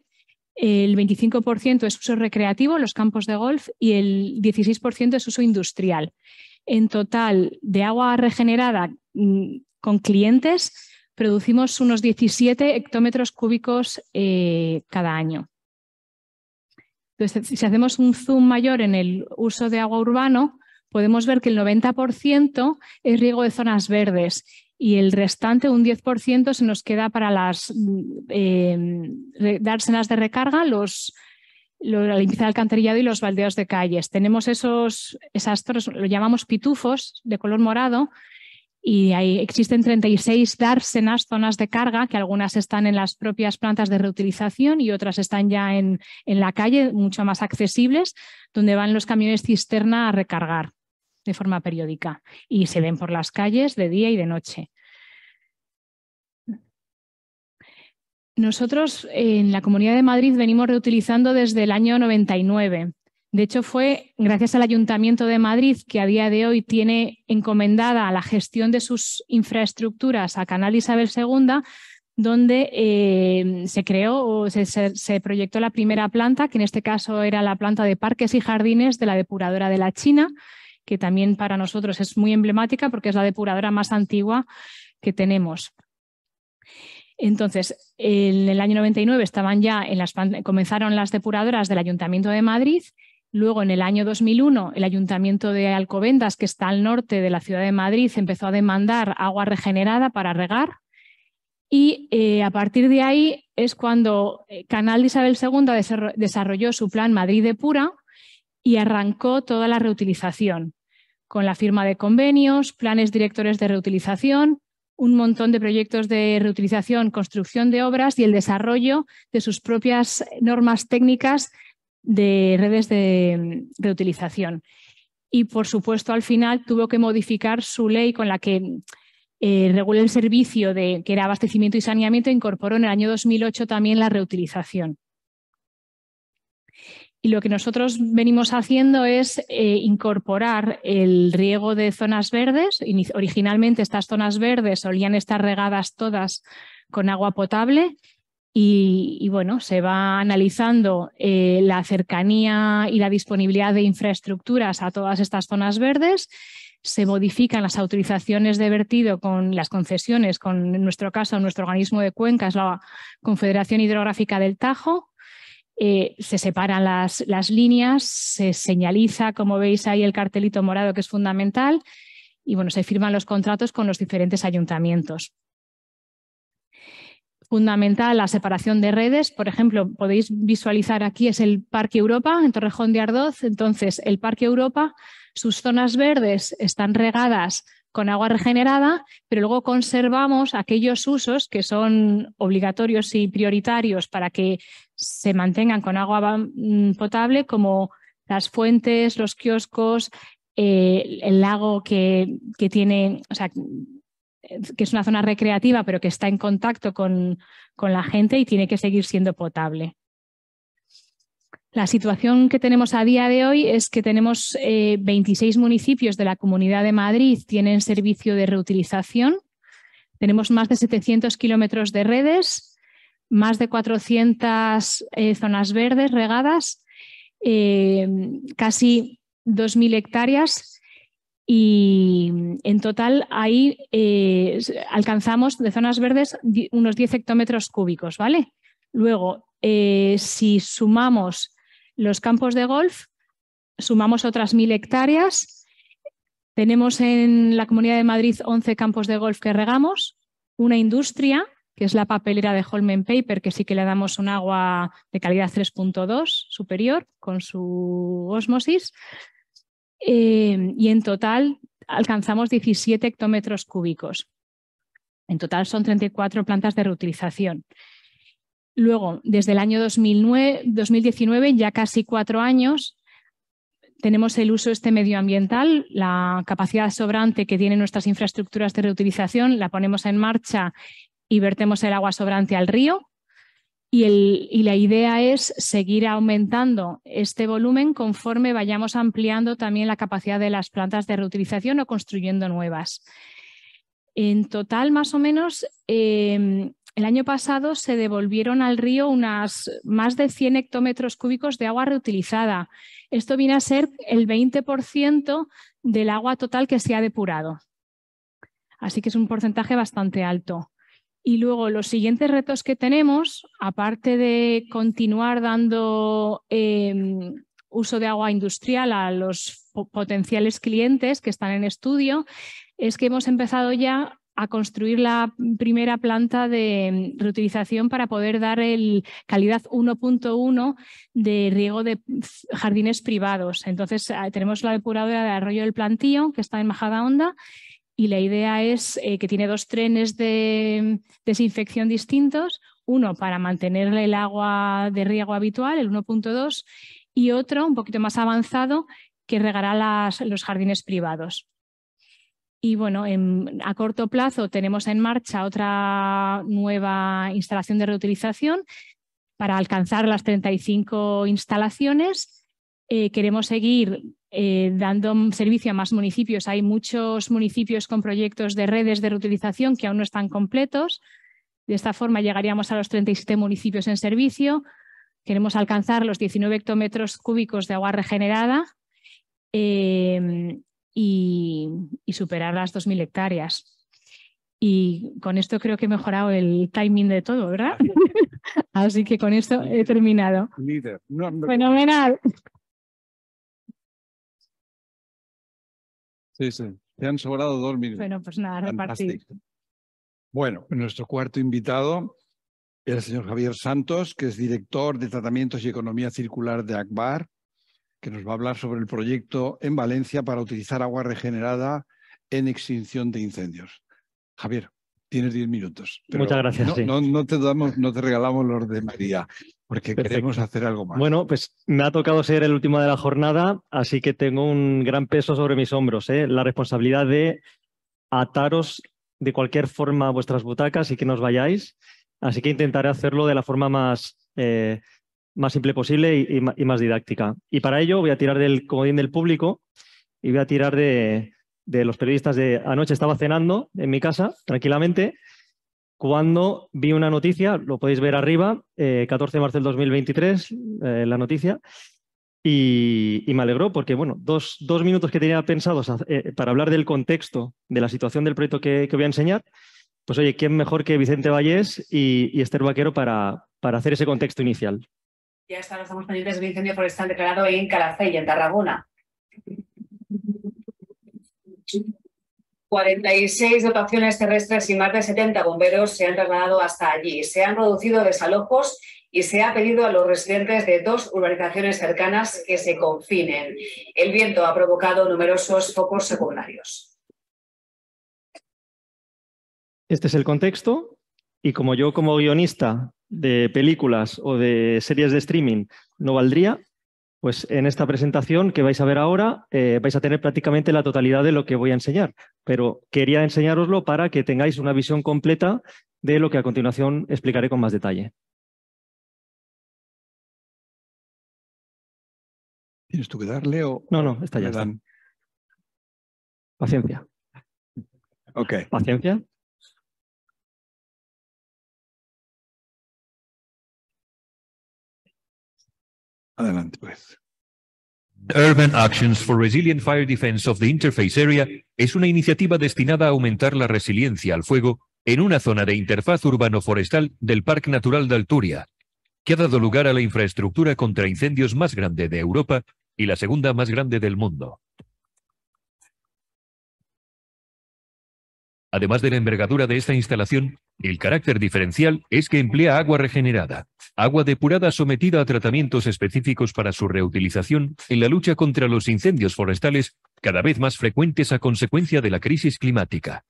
El 25% es uso recreativo, los campos de golf, y el 16% es uso industrial. En total, de agua regenerada con clientes, producimos unos 17 hectómetros cúbicos cada año. Entonces, si hacemos un zoom mayor en el uso de agua urbano, podemos ver que el 90% es riego de zonas verdes y el restante, un 10%, se nos queda para las dársenas de recarga, la limpieza de alcantarillado y los baldeos de calles. Tenemos esas zonas, lo llamamos pitufos, de color morado, y ahí existen 36 dársenas, zonas de carga, que algunas están en las propias plantas de reutilización y otras están ya en la calle, mucho más accesibles, donde van los camiones cisterna a recargar de forma periódica y se ven por las calles de día y de noche. Nosotros en la Comunidad de Madrid venimos reutilizando desde el año 99. De hecho, fue gracias al Ayuntamiento de Madrid, que a día de hoy tiene encomendada la gestión de sus infraestructuras a Canal Isabel II, donde se creó o se proyectó la primera planta, que en este caso era la planta de parques y jardines de la depuradora de la China, que también para nosotros es muy emblemática porque es la depuradora más antigua que tenemos. Entonces, en el año 99 estaban ya comenzaron las depuradoras del Ayuntamiento de Madrid. Luego, en el año 2001, el Ayuntamiento de Alcobendas, que está al norte de la ciudad de Madrid, empezó a demandar agua regenerada para regar. Y a partir de ahí es cuando Canal de Isabel II desarrolló su plan Madrid Depura y arrancó toda la reutilización, con la firma de convenios, planes directores de reutilización, un montón de proyectos de reutilización, construcción de obras y el desarrollo de sus propias normas técnicas de redes de reutilización. Y, por supuesto, al final tuvo que modificar su ley con la que regula el servicio que era abastecimiento y saneamiento, e incorporó en el año 2008 también la reutilización. Y lo que nosotros venimos haciendo es incorporar el riego de zonas verdes. Originalmente estas zonas verdes solían estar regadas todas con agua potable y bueno, se va analizando la cercanía y la disponibilidad de infraestructuras a todas estas zonas verdes. Se modifican las autorizaciones de vertido con las concesiones, con, en nuestro caso, nuestro organismo de cuencas, la Confederación Hidrográfica del Tajo. Se separan las líneas, se señaliza, como veis ahí, el cartelito morado, que es fundamental, y bueno, se firman los contratos con los diferentes ayuntamientos. Fundamental la separación de redes. Por ejemplo, podéis visualizar aquí es el Parque Europa en Torrejón de Ardoz. Entonces, el Parque Europa, sus zonas verdes están regadas con agua regenerada, pero luego conservamos aquellos usos que son obligatorios y prioritarios para que se mantengan con agua potable, como las fuentes, los kioscos, el lago que tiene, o sea, que es una zona recreativa, pero que está en contacto con la gente y tiene que seguir siendo potable. La situación que tenemos a día de hoy es que tenemos 26 municipios de la Comunidad de Madrid tienen servicio de reutilización. Tenemos más de 700 kilómetros de redes, más de 400 zonas verdes regadas, casi 2.000 hectáreas y en total ahí alcanzamos de zonas verdes unos 10 hectómetros cúbicos, ¿vale? Luego, si sumamos los campos de golf, sumamos otras 1.000 hectáreas. Tenemos en la Comunidad de Madrid 11 campos de golf que regamos, una industria, que es la papelera de Holmen Paper, que sí que le damos un agua de calidad 3.2 superior con su ósmosis. Y en total alcanzamos 17 hectómetros cúbicos. En total son 34 plantas de reutilización. Luego, desde el año 2019, ya casi 4 años, tenemos el uso medioambiental, la capacidad sobrante que tienen nuestras infraestructuras de reutilización, la ponemos en marcha y vertemos el agua sobrante al río. Y la idea es seguir aumentando este volumen conforme vayamos ampliando también la capacidad de las plantas de reutilización o construyendo nuevas. En total, más o menos, el año pasado se devolvieron al río unas más de 100 hectómetros cúbicos de agua reutilizada. Esto viene a ser el 20% del agua total que se ha depurado. Así que es un porcentaje bastante alto. Y luego los siguientes retos que tenemos, aparte de continuar dando uso de agua industrial a los potenciales clientes que están en estudio, es que hemos empezado ya a construir la primera planta de reutilización para poder dar el calidad 1.1 de riego de jardines privados. Entonces tenemos la depuradora de Arroyo del Plantío, que está en Majadahonda, y la idea es que tiene 2 trenes de desinfección distintos, uno para mantener el agua de riego habitual, el 1.2, y otro un poquito más avanzado que regará los jardines privados. Y bueno, a corto plazo tenemos en marcha otra nueva instalación de reutilización para alcanzar las 35 instalaciones. Queremos seguir dando servicio a más municipios. Hay muchos municipios con proyectos de redes de reutilización que aún no están completos. De esta forma llegaríamos a los 37 municipios en servicio. Queremos alcanzar los 19 hectómetros cúbicos de agua regenerada y superar las 2.000 hectáreas. Y con esto creo que he mejorado el timing de todo, ¿verdad? Así que con esto he terminado. Líder. Fenomenal. Sí, sí. Te han sobrado 2 minutos. Bueno, pues nada, repartir. Fantástico. Bueno, nuestro cuarto invitado es el señor Javier Santos, que es director de Tratamientos y Economía Circular de ACBAR, que nos va a hablar sobre el proyecto en Valencia para utilizar agua regenerada en extinción de incendios. Javier, tienes 10 minutos. Muchas gracias. No te regalamos los de María, porque Perfecto. Queremos hacer algo más. Bueno, pues me ha tocado ser el último de la jornada, así que tengo un gran peso sobre mis hombros, la responsabilidad de ataros de cualquier forma a vuestras butacas y que no os vayáis. Así que intentaré hacerlo de la forma más simple posible y más didáctica. Y para ello voy a tirar del comodín del público y voy a tirar de los periodistas de anoche. Estaba cenando en mi casa, tranquilamente, cuando vi una noticia, lo podéis ver arriba, 14 de marzo del 2023, la noticia, y me alegró porque, bueno, dos minutos que tenía pensados para hablar del contexto, de la situación del proyecto que voy a enseñar, pues oye, ¿quién mejor que Vicente Vallés y Esther Vaquero para hacer ese contexto inicial? Ya estamos pendientes de un incendio forestal declarado en Calafell, en Tarragona. 46 dotaciones terrestres y más de 70 bomberos se han trasladado hasta allí. Se han producido desalojos y se ha pedido a los residentes de 2 urbanizaciones cercanas que se confinen. El viento ha provocado numerosos focos secundarios. Este es el contexto y como yo como guionista de películas o de series de streaming no valdría, pues en esta presentación que vais a ver ahora vais a tener prácticamente la totalidad de lo que voy a enseñar, pero quería enseñároslo para que tengáis una visión completa de lo que a continuación explicaré con más detalle. ¿Tienes tú que darle o...? No, está ya. Está. Paciencia. Ok. Paciencia. Adelante, pues. Urban Actions for Resilient Fire Defense of the Interface Area es una iniciativa destinada a aumentar la resiliencia al fuego en una zona de interfaz urbano-forestal del Parque Natural de Alturia, que ha dado lugar a la infraestructura contra incendios más grande de Europa y la segunda más grande del mundo. Además de la envergadura de esta instalación, el carácter diferencial es que emplea agua regenerada, agua depurada sometida a tratamientos específicos para su reutilización en la lucha contra los incendios forestales cada vez más frecuentes a consecuencia de la crisis climática.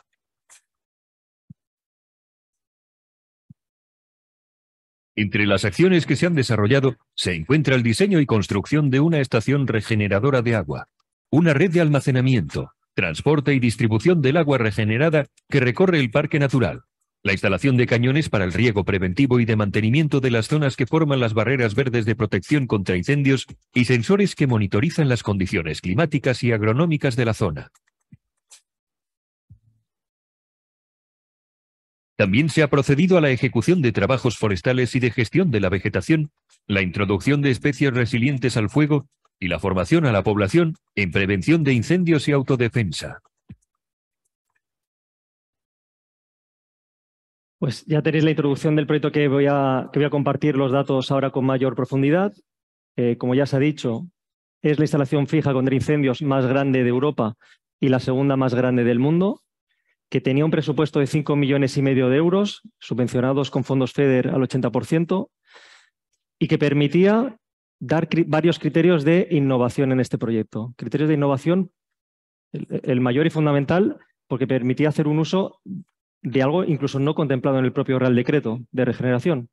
Entre las acciones que se han desarrollado se encuentra el diseño y construcción de una estación regeneradora de agua, una red de almacenamiento, transporte y distribución del agua regenerada que recorre el parque natural, la instalación de cañones para el riego preventivo y de mantenimiento de las zonas que forman las barreras verdes de protección contra incendios y sensores que monitorizan las condiciones climáticas y agronómicas de la zona. También se ha procedido a la ejecución de trabajos forestales y de gestión de la vegetación, la introducción de especies resilientes al fuego y la formación a la población en prevención de incendios y autodefensa. Pues ya tenéis la introducción del proyecto que voy a compartir los datos ahora con mayor profundidad. Como ya se ha dicho, es la instalación fija contra incendios más grande de Europa y la segunda más grande del mundo, que tenía un presupuesto de 5,5 millones de euros, subvencionados con fondos FEDER al 80%, y que permitía dar varios criterios de innovación en este proyecto. Criterios de innovación, el mayor y fundamental, porque permitía hacer un uso de algo incluso no contemplado en el propio Real Decreto de regeneración,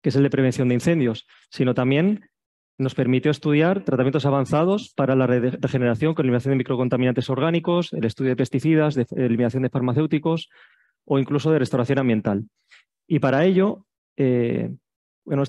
que es el de prevención de incendios, sino también nos permitió estudiar tratamientos avanzados para la regeneración con eliminación de microcontaminantes orgánicos, el estudio de pesticidas, de eliminación de farmacéuticos o incluso de restauración ambiental. Y para ello, bueno,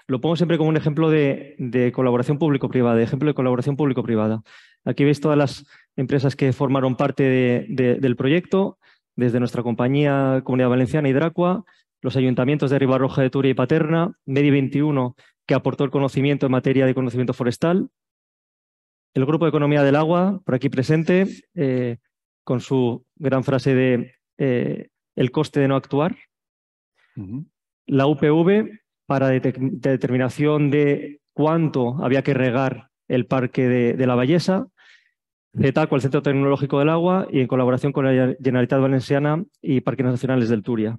lo pongo siempre como un ejemplo de colaboración público-privada, Aquí veis todas las empresas que formaron parte del proyecto, desde nuestra compañía Comunidad Valenciana, Hidracua, los ayuntamientos de Ribarroja de Túria y Paterna, Medi 21, que aportó el conocimiento en materia de conocimiento forestal, el Grupo de Economía del Agua, por aquí presente, con su gran frase de el coste de no actuar, la UPV, para determinación de cuánto había que regar el parque de la Vallesa, CETACO, el Centro Tecnológico del Agua, y en colaboración con la Generalitat Valenciana y Parques Nacionales del Túria.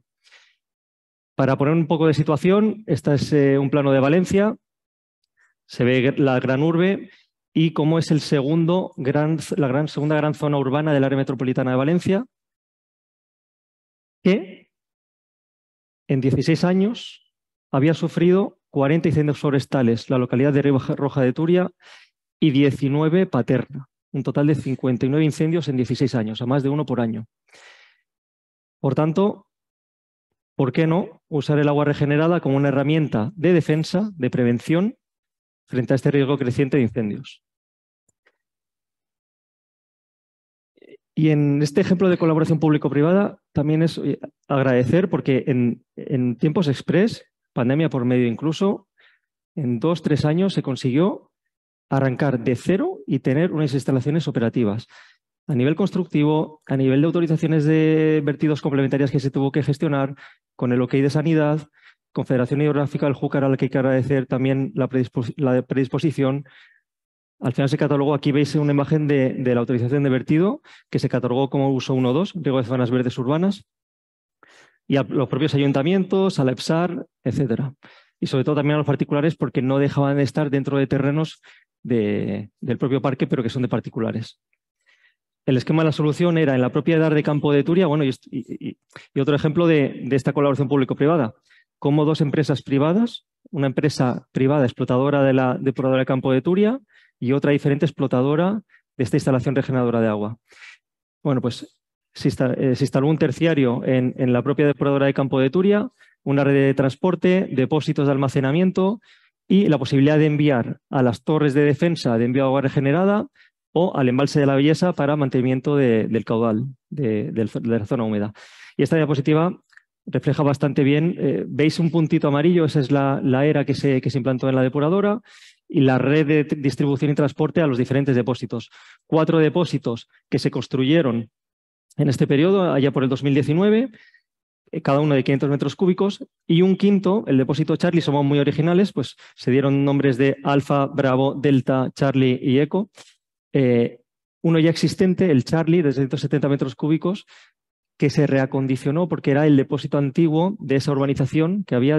Para poner un poco de situación, este es un plano de Valencia, se ve la gran urbe y cómo es la segunda gran zona urbana del área metropolitana de Valencia, que en 16 años había sufrido 40 incendios forestales, la localidad de Ribarroja de Túria, y 19 Paterna. Un total de 59 incendios en 16 años, a más de uno por año. Por tanto, ¿por qué no usar el agua regenerada como una herramienta de defensa, de prevención, frente a este riesgo creciente de incendios? Y en este ejemplo de colaboración público-privada también es agradecer porque en tiempos express, pandemia por medio incluso, en 2-3 años se consiguió arrancar de cero y tener unas instalaciones operativas. A nivel constructivo, a nivel de autorizaciones de vertidos complementarias que se tuvo que gestionar, con el OK de Sanidad, Confederación Hidrográfica del Júcar, a la que hay que agradecer también la predisposición. Al final se catalogó, aquí veis una imagen de la autorización de vertido, que se catalogó como uso 1.2, riego de zonas verdes urbanas, y a los propios ayuntamientos, a la EPSAR, etcétera. Y sobre todo también a los particulares, porque no dejaban de estar dentro de terrenos del propio parque, pero que son de particulares. El esquema de la solución era en la propiedad de Campo de Turia, bueno, y otro ejemplo de esta colaboración público-privada, como 2 empresas privadas, una empresa privada explotadora de la depuradora de Campo de Turia y otra diferente explotadora de esta instalación regeneradora de agua. Bueno, pues se instaló un terciario en la propia depuradora de Campo de Turia, una red de transporte, depósitos de almacenamiento y la posibilidad de enviar a las torres de defensa de envío de agua regenerada o al embalse de la Bellesa para mantenimiento del caudal de la zona húmeda. Y esta diapositiva refleja bastante bien, veis un puntito amarillo, esa es la ERA que se implantó en la depuradora y la red de distribución y transporte a los diferentes depósitos. 4 depósitos que se construyeron en este periodo, allá por el 2019, cada uno de 500 metros cúbicos, y un quinto, el depósito Charlie, somos muy originales, pues se dieron nombres de Alfa, Bravo, Delta, Charlie y Eco. Uno ya existente, el Charlie, de 170 metros cúbicos, que se reacondicionó porque era el depósito antiguo de esa urbanización que había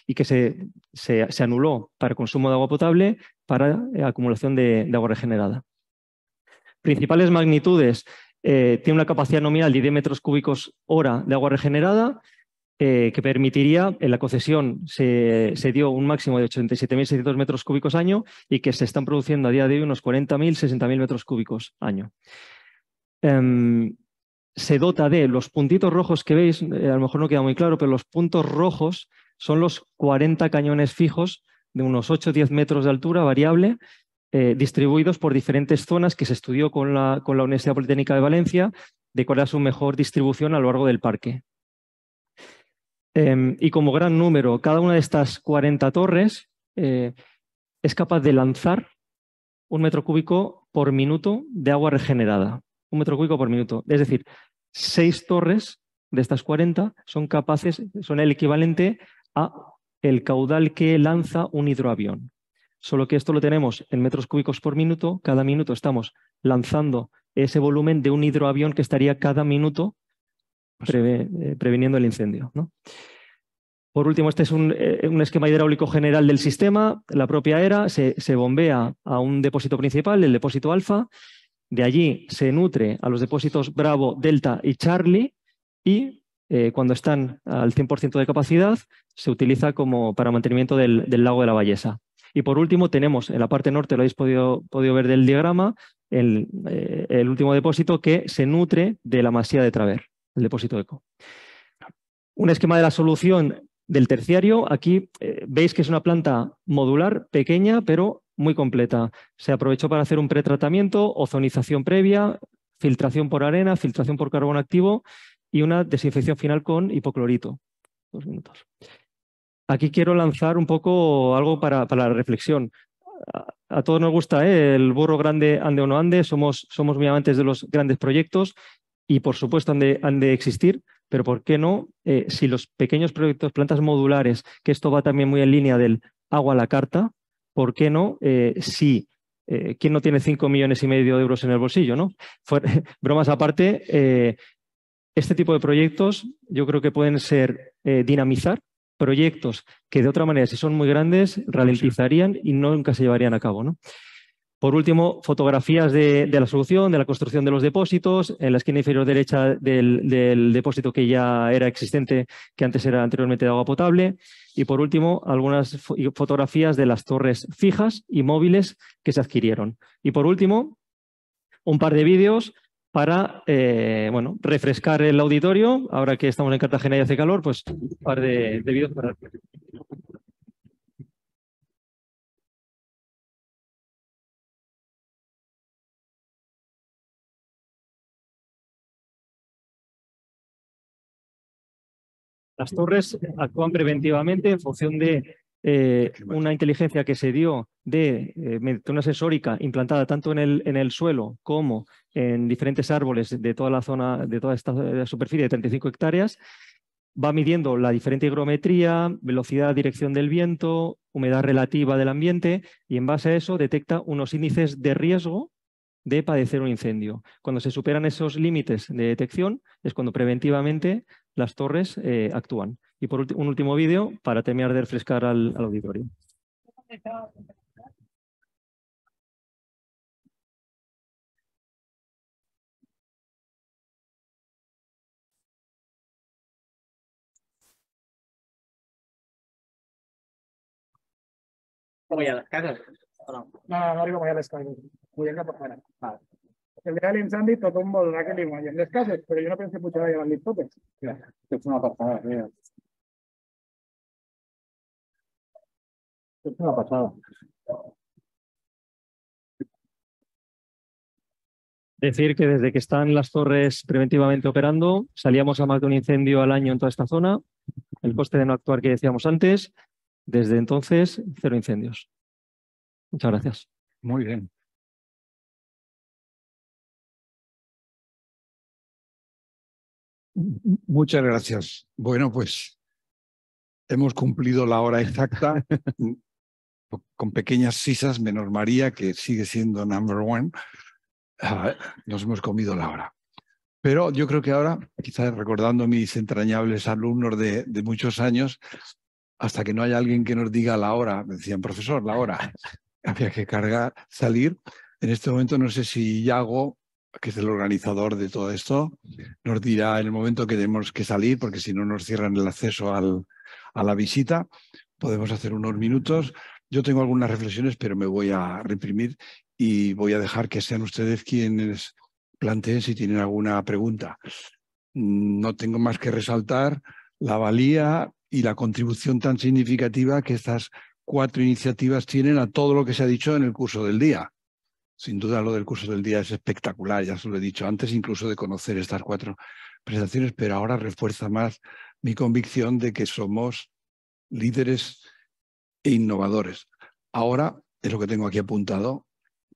y que se anuló para consumo de agua potable para acumulación de agua regenerada. Principales magnitudes, tiene una capacidad nominal de 10 metros cúbicos hora de agua regenerada, que permitiría, en la concesión se dio un máximo de 87.600 metros cúbicos año y que se están produciendo a día de hoy unos 40.000, 60.000 metros cúbicos año. Se dota de los puntitos rojos que veis, a lo mejor no queda muy claro, pero los puntos rojos son los 40 cañones fijos de unos 8-10 metros de altura variable, distribuidos por diferentes zonas que se estudió con la Universidad Politécnica de Valencia de cuál era su mejor distribución a lo largo del parque. Y como gran número, cada una de estas 40 torres es capaz de lanzar 1 metro cúbico por minuto de agua regenerada. 1 metro cúbico por minuto. Es decir, 6 torres de estas 40 son el equivalente a el caudal que lanza un hidroavión. Solo que esto lo tenemos en metros cúbicos por minuto. Cada minuto estamos lanzando ese volumen de un hidroavión que estaría cada minuto previniendo el incendio, ¿no? Por último, este es un esquema hidráulico general del sistema. La propia ERA se bombea a un depósito principal, el depósito Alfa. De allí se nutre a los depósitos Bravo, Delta y Charlie y cuando están al 100% de capacidad se utiliza para mantenimiento del lago de la Bellesa. Y por último tenemos en la parte norte, lo habéis podido ver del diagrama, el último depósito que se nutre de la masía de Traver, el depósito Eco. Un esquema de la solución del terciario. Aquí veis que es una planta modular, pequeña, pero muy completa. Se aprovechó para hacer un pretratamiento, ozonización previa, filtración por arena, filtración por carbono activo y una desinfección final con hipoclorito. 2 minutos. Aquí quiero lanzar un poco algo para la reflexión. A todos nos gusta el burro grande, ande o no ande, somos muy amantes de los grandes proyectos y por supuesto han de existir, pero ¿por qué no? Si los pequeños proyectos, plantas modulares, que esto va también muy en línea del agua a la carta, ¿por qué no? ¿Quién no tiene 5,5 millones de euros en el bolsillo, ¿no? Bromas aparte, este tipo de proyectos yo creo que pueden ser dinamizar proyectos que de otra manera, si son muy grandes, ralentizarían y nunca se llevarían a cabo, ¿no? Por último, fotografías de la solución, de la construcción de los depósitos, en la esquina inferior derecha del depósito que ya era existente, que antes era anteriormente de agua potable. Y por último, algunas fotografías de las torres fijas y móviles que se adquirieron. Y por último, un par de vídeos para refrescar el auditorio. Ahora que estamos en Cartagena y hace calor, pues un par de vídeos para... Las torres actúan preventivamente en función de una inteligencia que se dio mediante una sensórica implantada tanto en el suelo como en diferentes árboles de toda la zona, de toda esta superficie de 35 hectáreas. Va midiendo la diferente higrometría, velocidad, dirección del viento, humedad relativa del ambiente y en base a eso detecta unos índices de riesgo de padecer un incendio. Cuando se superan esos límites de detección es cuando preventivamente las torres actúan. Y por un último vídeo para terminar de refrescar al auditorio. ¿Cómo ya las casas? No digo como ya les casas. Muy bien, por fuera. Vale. El día del incendi tot un voldrà que li guanyen les cases, però jo no penso pujar a llevar-li totes. És una passada, és una passada. Decir que desde que están las torres preventivamente operando, salíamos a más de un incendio al año en toda esta zona. El coste de no actuar que decíamos antes, desde entonces, 0 incendios. Muchas gracias. Muy bien. Muchas gracias. Bueno, pues hemos cumplido la hora exacta con pequeñas sisas, menos María, que sigue siendo number one. Nos hemos comido la hora. Pero yo creo que ahora, quizás recordando mis entrañables alumnos de muchos años, hasta que no haya alguien que nos diga la hora, me decían, profesor, la hora, había que salir. En este momento no sé si Yago, que es el organizador de todo esto, nos dirá en el momento que tenemos que salir, porque si no nos cierran el acceso a la visita. Podemos hacer unos minutos. Yo tengo algunas reflexiones, pero me voy a reprimir y voy a dejar que sean ustedes quienes planteen si tienen alguna pregunta. No tengo más que resaltar la valía y la contribución tan significativa que estas 4 iniciativas tienen a todo lo que se ha dicho en el curso del día. Sin duda lo del curso del día es espectacular, ya se lo he dicho antes incluso de conocer estas 4 presentaciones, pero ahora refuerza más mi convicción de que somos líderes e innovadores. Ahora, es lo que tengo aquí apuntado,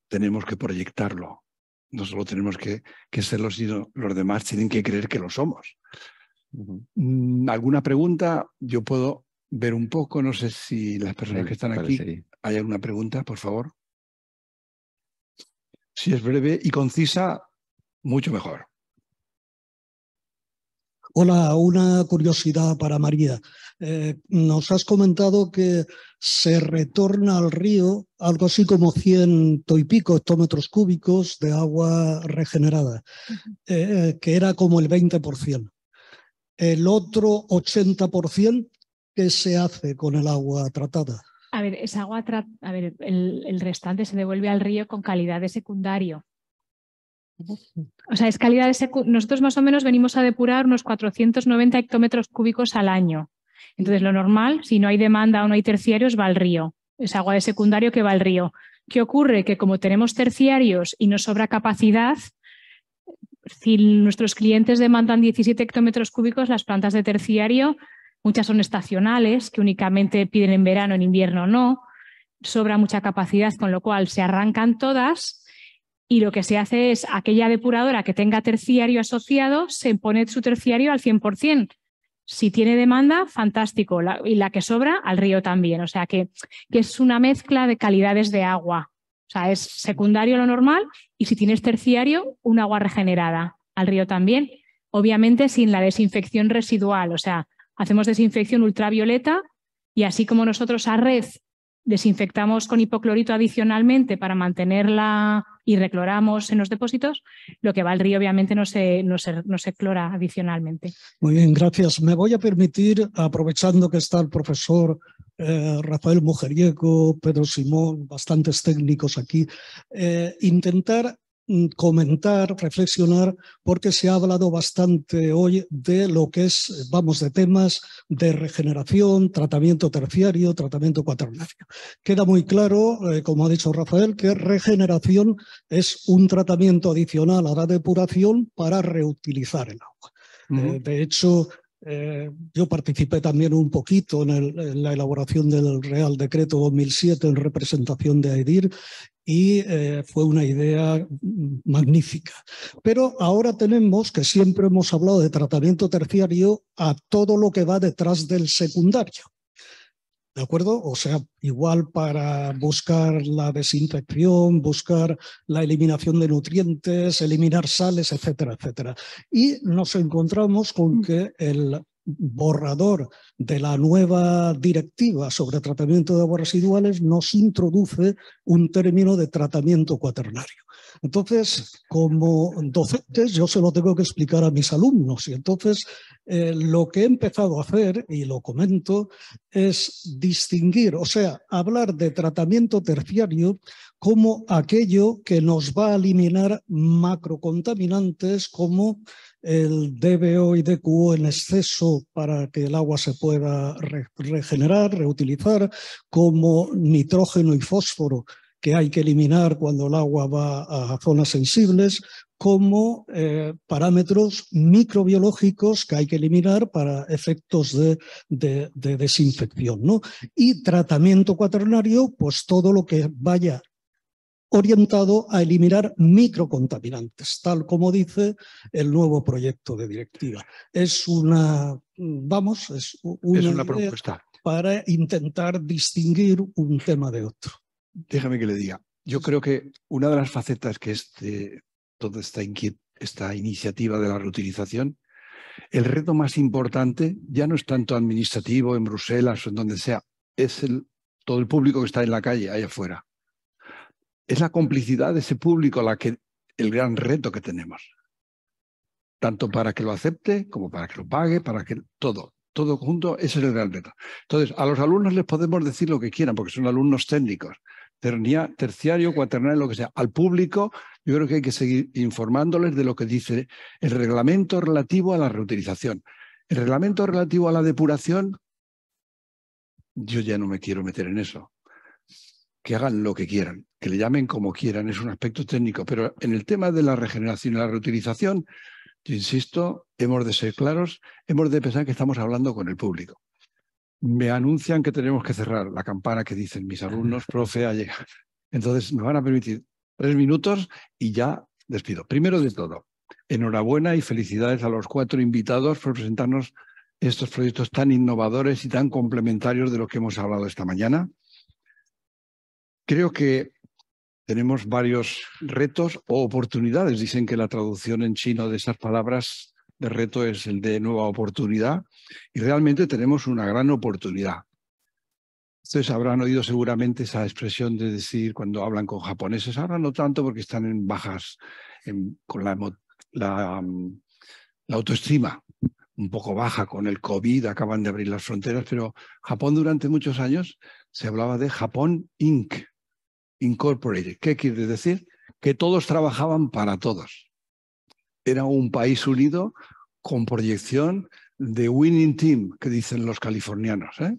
tenemos que proyectarlo. No solo tenemos que serlo, sino los demás tienen que creer que lo somos. ¿Alguna pregunta? Yo puedo ver un poco, no sé si las personas que están aquí, ¿hay alguna pregunta, por favor? Si es breve y concisa, mucho mejor. Hola, una curiosidad para María. Nos has comentado que se retorna al río algo así como 100 y pico hectómetros cúbicos de agua regenerada, que era como el 20%. El otro 80%, ¿qué se hace con el agua tratada? A ver, esa agua el restante se devuelve al río con calidad de secundario. O sea, es calidad de secundario. Nosotros más o menos venimos a depurar unos 490 hectómetros cúbicos al año. Entonces, lo normal, si no hay demanda o no hay terciarios, va al río. Es agua de secundario que va al río. ¿Qué ocurre? Que como tenemos terciarios y nos sobra capacidad, si nuestros clientes demandan 17 hectómetros cúbicos, las plantas de terciario, muchas son estacionales, que únicamente piden en verano, en invierno no. Sobra mucha capacidad, con lo cual se arrancan todas. Y lo que se hace es, aquella depuradora que tenga terciario asociado, se pone su terciario al 100%. Si tiene demanda, fantástico. Y la que sobra, al río también. O sea, que es una mezcla de calidades de agua. O sea, es secundario lo normal y si tienes terciario, un agua regenerada. Al río también. Obviamente sin la desinfección residual. O sea, hacemos desinfección ultravioleta y así como nosotros a red desinfectamos con hipoclorito adicionalmente para mantenerla y recloramos en los depósitos, lo que va al río obviamente no se clora adicionalmente. Muy bien, gracias. Me voy a permitir, aprovechando que está el profesor Rafael Mujeriego, Pedro Simón, bastantes técnicos aquí, intentar comentar, reflexionar, porque se ha hablado bastante hoy de lo que es, vamos, de temas de regeneración, tratamiento terciario, tratamiento cuaternario. Queda muy claro, como ha dicho Rafael, que regeneración es un tratamiento adicional a la depuración para reutilizar el agua. De hecho, yo participé también un poquito en la elaboración del Real Decreto 2007 en representación de AEDIR y fue una idea magnífica. Pero ahora tenemos, que siempre hemos hablado de tratamiento terciario, a todo lo que va detrás del secundario. ¿De acuerdo? O sea, igual para buscar la desinfección, buscar la eliminación de nutrientes, eliminar sales, etcétera, etcétera. Y nos encontramos con que el borrador de la nueva directiva sobre tratamiento de aguas residuales nos introduce un término de tratamiento cuaternario. Entonces, como docentes, yo se lo tengo que explicar a mis alumnos y entonces lo que he empezado a hacer, y lo comento, es distinguir, o sea, hablar de tratamiento terciario como aquello que nos va a eliminar macrocontaminantes como el DBO y DQO en exceso para que el agua se pueda regenerar, reutilizar, como nitrógeno y fósforo que hay que eliminar cuando el agua va a zonas sensibles, como parámetros microbiológicos que hay que eliminar para efectos de desinfección, ¿no? Y tratamiento cuaternario, pues todo lo que vaya orientado a eliminar microcontaminantes, tal como dice el nuevo proyecto de directiva. Es una, vamos, es una propuesta para intentar distinguir un tema de otro. Déjame que le diga. Yo creo que una de las facetas que es de toda esta iniciativa de la reutilización, el reto más importante ya no es tanto administrativo en Bruselas o en donde sea, es todo el público que está en la calle, allá afuera. Es la complicidad de ese público el gran reto que tenemos. Tanto para que lo acepte como para que lo pague, para que todo junto, ese es el gran reto. Entonces, a los alumnos les podemos decir lo que quieran, porque son alumnos técnicos, terciario, cuaternario, lo que sea. Al público, yo creo que hay que seguir informándoles de lo que dice el reglamento relativo a la reutilización. El reglamento relativo a la depuración, yo ya no me quiero meter en eso. Que hagan lo que quieran, que le llamen como quieran, es un aspecto técnico. Pero en el tema de la regeneración y la reutilización, yo insisto, hemos de ser claros, hemos de pensar que estamos hablando con el público. Me anuncian que tenemos que cerrar la campana que dicen mis alumnos, profe, ha llegado. Entonces me van a permitir 3 minutos y ya despido. Primero de todo, enhorabuena y felicidades a los 4 invitados por presentarnos estos proyectos tan innovadores y tan complementarios de lo que hemos hablado esta mañana. Creo que tenemos varios retos o oportunidades. Dicen que la traducción en chino de esas palabras de reto es el de nueva oportunidad y realmente tenemos una gran oportunidad. Ustedes habrán oído seguramente esa expresión de decir cuando hablan con japoneses, ahora no tanto porque están en bajas, con la autoestima un poco baja con el COVID, acaban de abrir las fronteras, pero Japón durante muchos años se hablaba de Japón Inc., Incorporated. ¿Qué quiere decir? Que todos trabajaban para todos. Era un país unido con proyección de winning team, que dicen los californianos, ¿eh?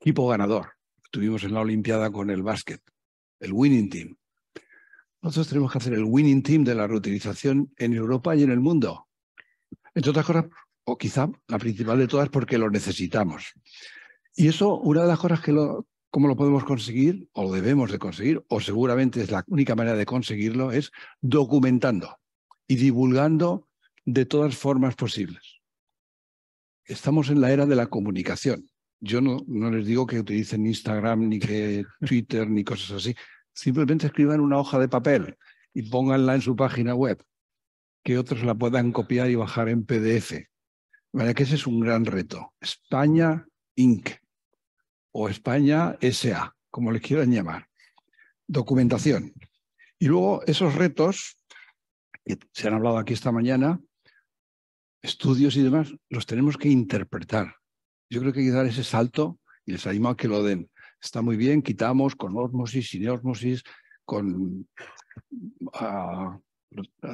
Equipo ganador. Estuvimos en la Olimpiada con el básquet, el winning team. Nosotros tenemos que hacer el winning team de la reutilización en Europa y en el mundo. Entre otras cosas, o quizá la principal de todas, porque lo necesitamos. Y eso, una de las cosas que ¿cómo lo podemos conseguir? O lo debemos de conseguir, o seguramente es la única manera de conseguirlo, es documentando y divulgando de todas formas posibles. Estamos en la era de la comunicación. Yo no les digo que utilicen Instagram, ni que Twitter, ni cosas así. Simplemente escriban una hoja de papel y pónganla en su página web, que otros la puedan copiar y bajar en PDF. ¿Vale? Que ese es un gran reto. España Inc. o España S.A., como le quieran llamar. Documentación. Y luego esos retos, que se han hablado aquí esta mañana, estudios y demás, los tenemos que interpretar. Yo creo que hay que dar ese salto y les animo a que lo den. Está muy bien, quitamos con ósmosis, sin ósmosis, con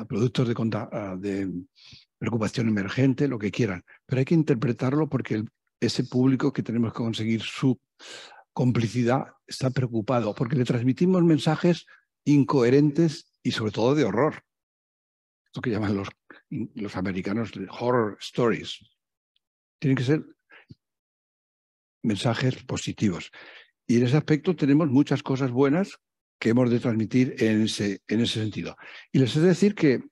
productos de preocupación emergente, lo que quieran. Pero hay que interpretarlo porque ese público que tenemos que conseguir su complicidad está preocupado, porque le transmitimos mensajes incoherentes y sobre todo de horror. Esto que llaman los americanos horror stories. Tienen que ser mensajes positivos. Y en ese aspecto tenemos muchas cosas buenas que hemos de transmitir en ese sentido. Y les he de decir que,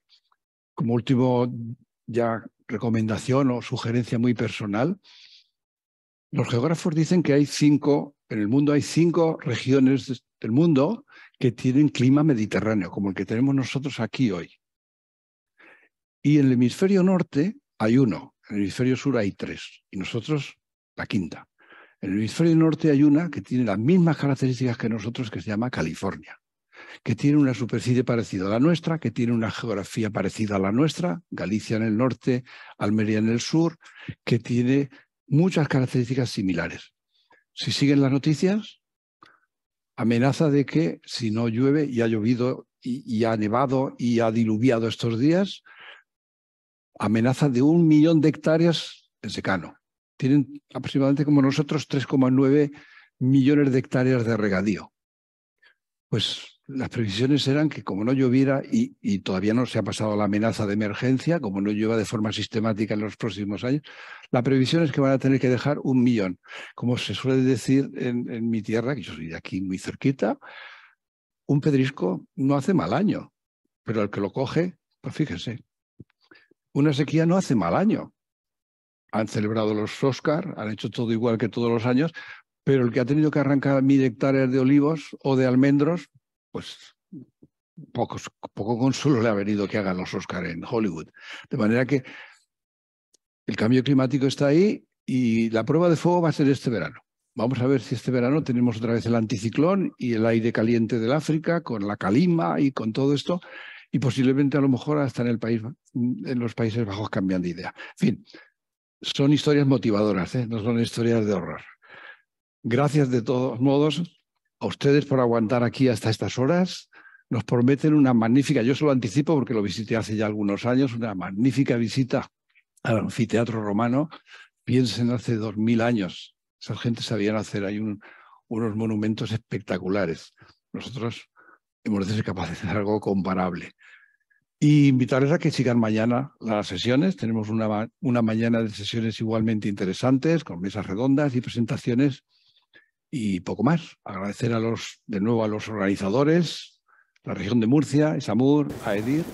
como último ya recomendación o sugerencia muy personal, los geógrafos dicen que en el mundo hay 5 regiones del mundo que tienen clima mediterráneo, como el que tenemos nosotros aquí hoy. Y en el hemisferio norte hay 1, en el hemisferio sur hay 3, y nosotros la 5ª. En el hemisferio norte hay una que tiene las mismas características que nosotros, que se llama California, que tiene una superficie parecida a la nuestra, que tiene una geografía parecida a la nuestra, Galicia en el norte, Almería en el sur, que tiene muchas características similares. Si siguen las noticias, amenaza de que si no llueve, y ha llovido, y ha nevado, y ha diluviado estos días, amenaza de 1 millón de hectáreas en secano. Tienen aproximadamente como nosotros 3,9 millones de hectáreas de regadío. Pues las previsiones eran que como no lloviera, y todavía no se ha pasado la amenaza de emergencia, como no llueva de forma sistemática en los próximos años, la previsión es que van a tener que dejar 1 millón. Como se suele decir en mi tierra, que yo soy de aquí muy cerquita, un pedrisco no hace mal año, pero el que lo coge, pues fíjense, una sequía no hace mal año. Han celebrado los Oscar, han hecho todo igual que todos los años, pero el que ha tenido que arrancar 1000 hectáreas de olivos o de almendros, pues poco consuelo le ha venido que hagan los Oscar en Hollywood. De manera que el cambio climático está ahí y la prueba de fuego va a ser este verano. Vamos a ver si este verano tenemos otra vez el anticiclón y el aire caliente del África, con la calima y con todo esto, y posiblemente a lo mejor hasta en los Países Bajos cambian de idea. En fin, son historias motivadoras, no son historias de horror. Gracias de todos modos a ustedes por aguantar aquí hasta estas horas. Nos prometen una magnífica, yo se lo anticipo porque lo visité hace ya algunos años, una magnífica visita al anfiteatro romano. Piensen hace 2000 años. Esas gentes sabían hacer ahí unos monumentos espectaculares. Nosotros hemos de ser capaces de hacer algo comparable. Y invitarles a que sigan mañana las sesiones. Tenemos una mañana de sesiones igualmente interesantes, con mesas redondas y presentaciones y poco más. Agradecer de nuevo a los organizadores, la región de Murcia, Esamur, a EDIR.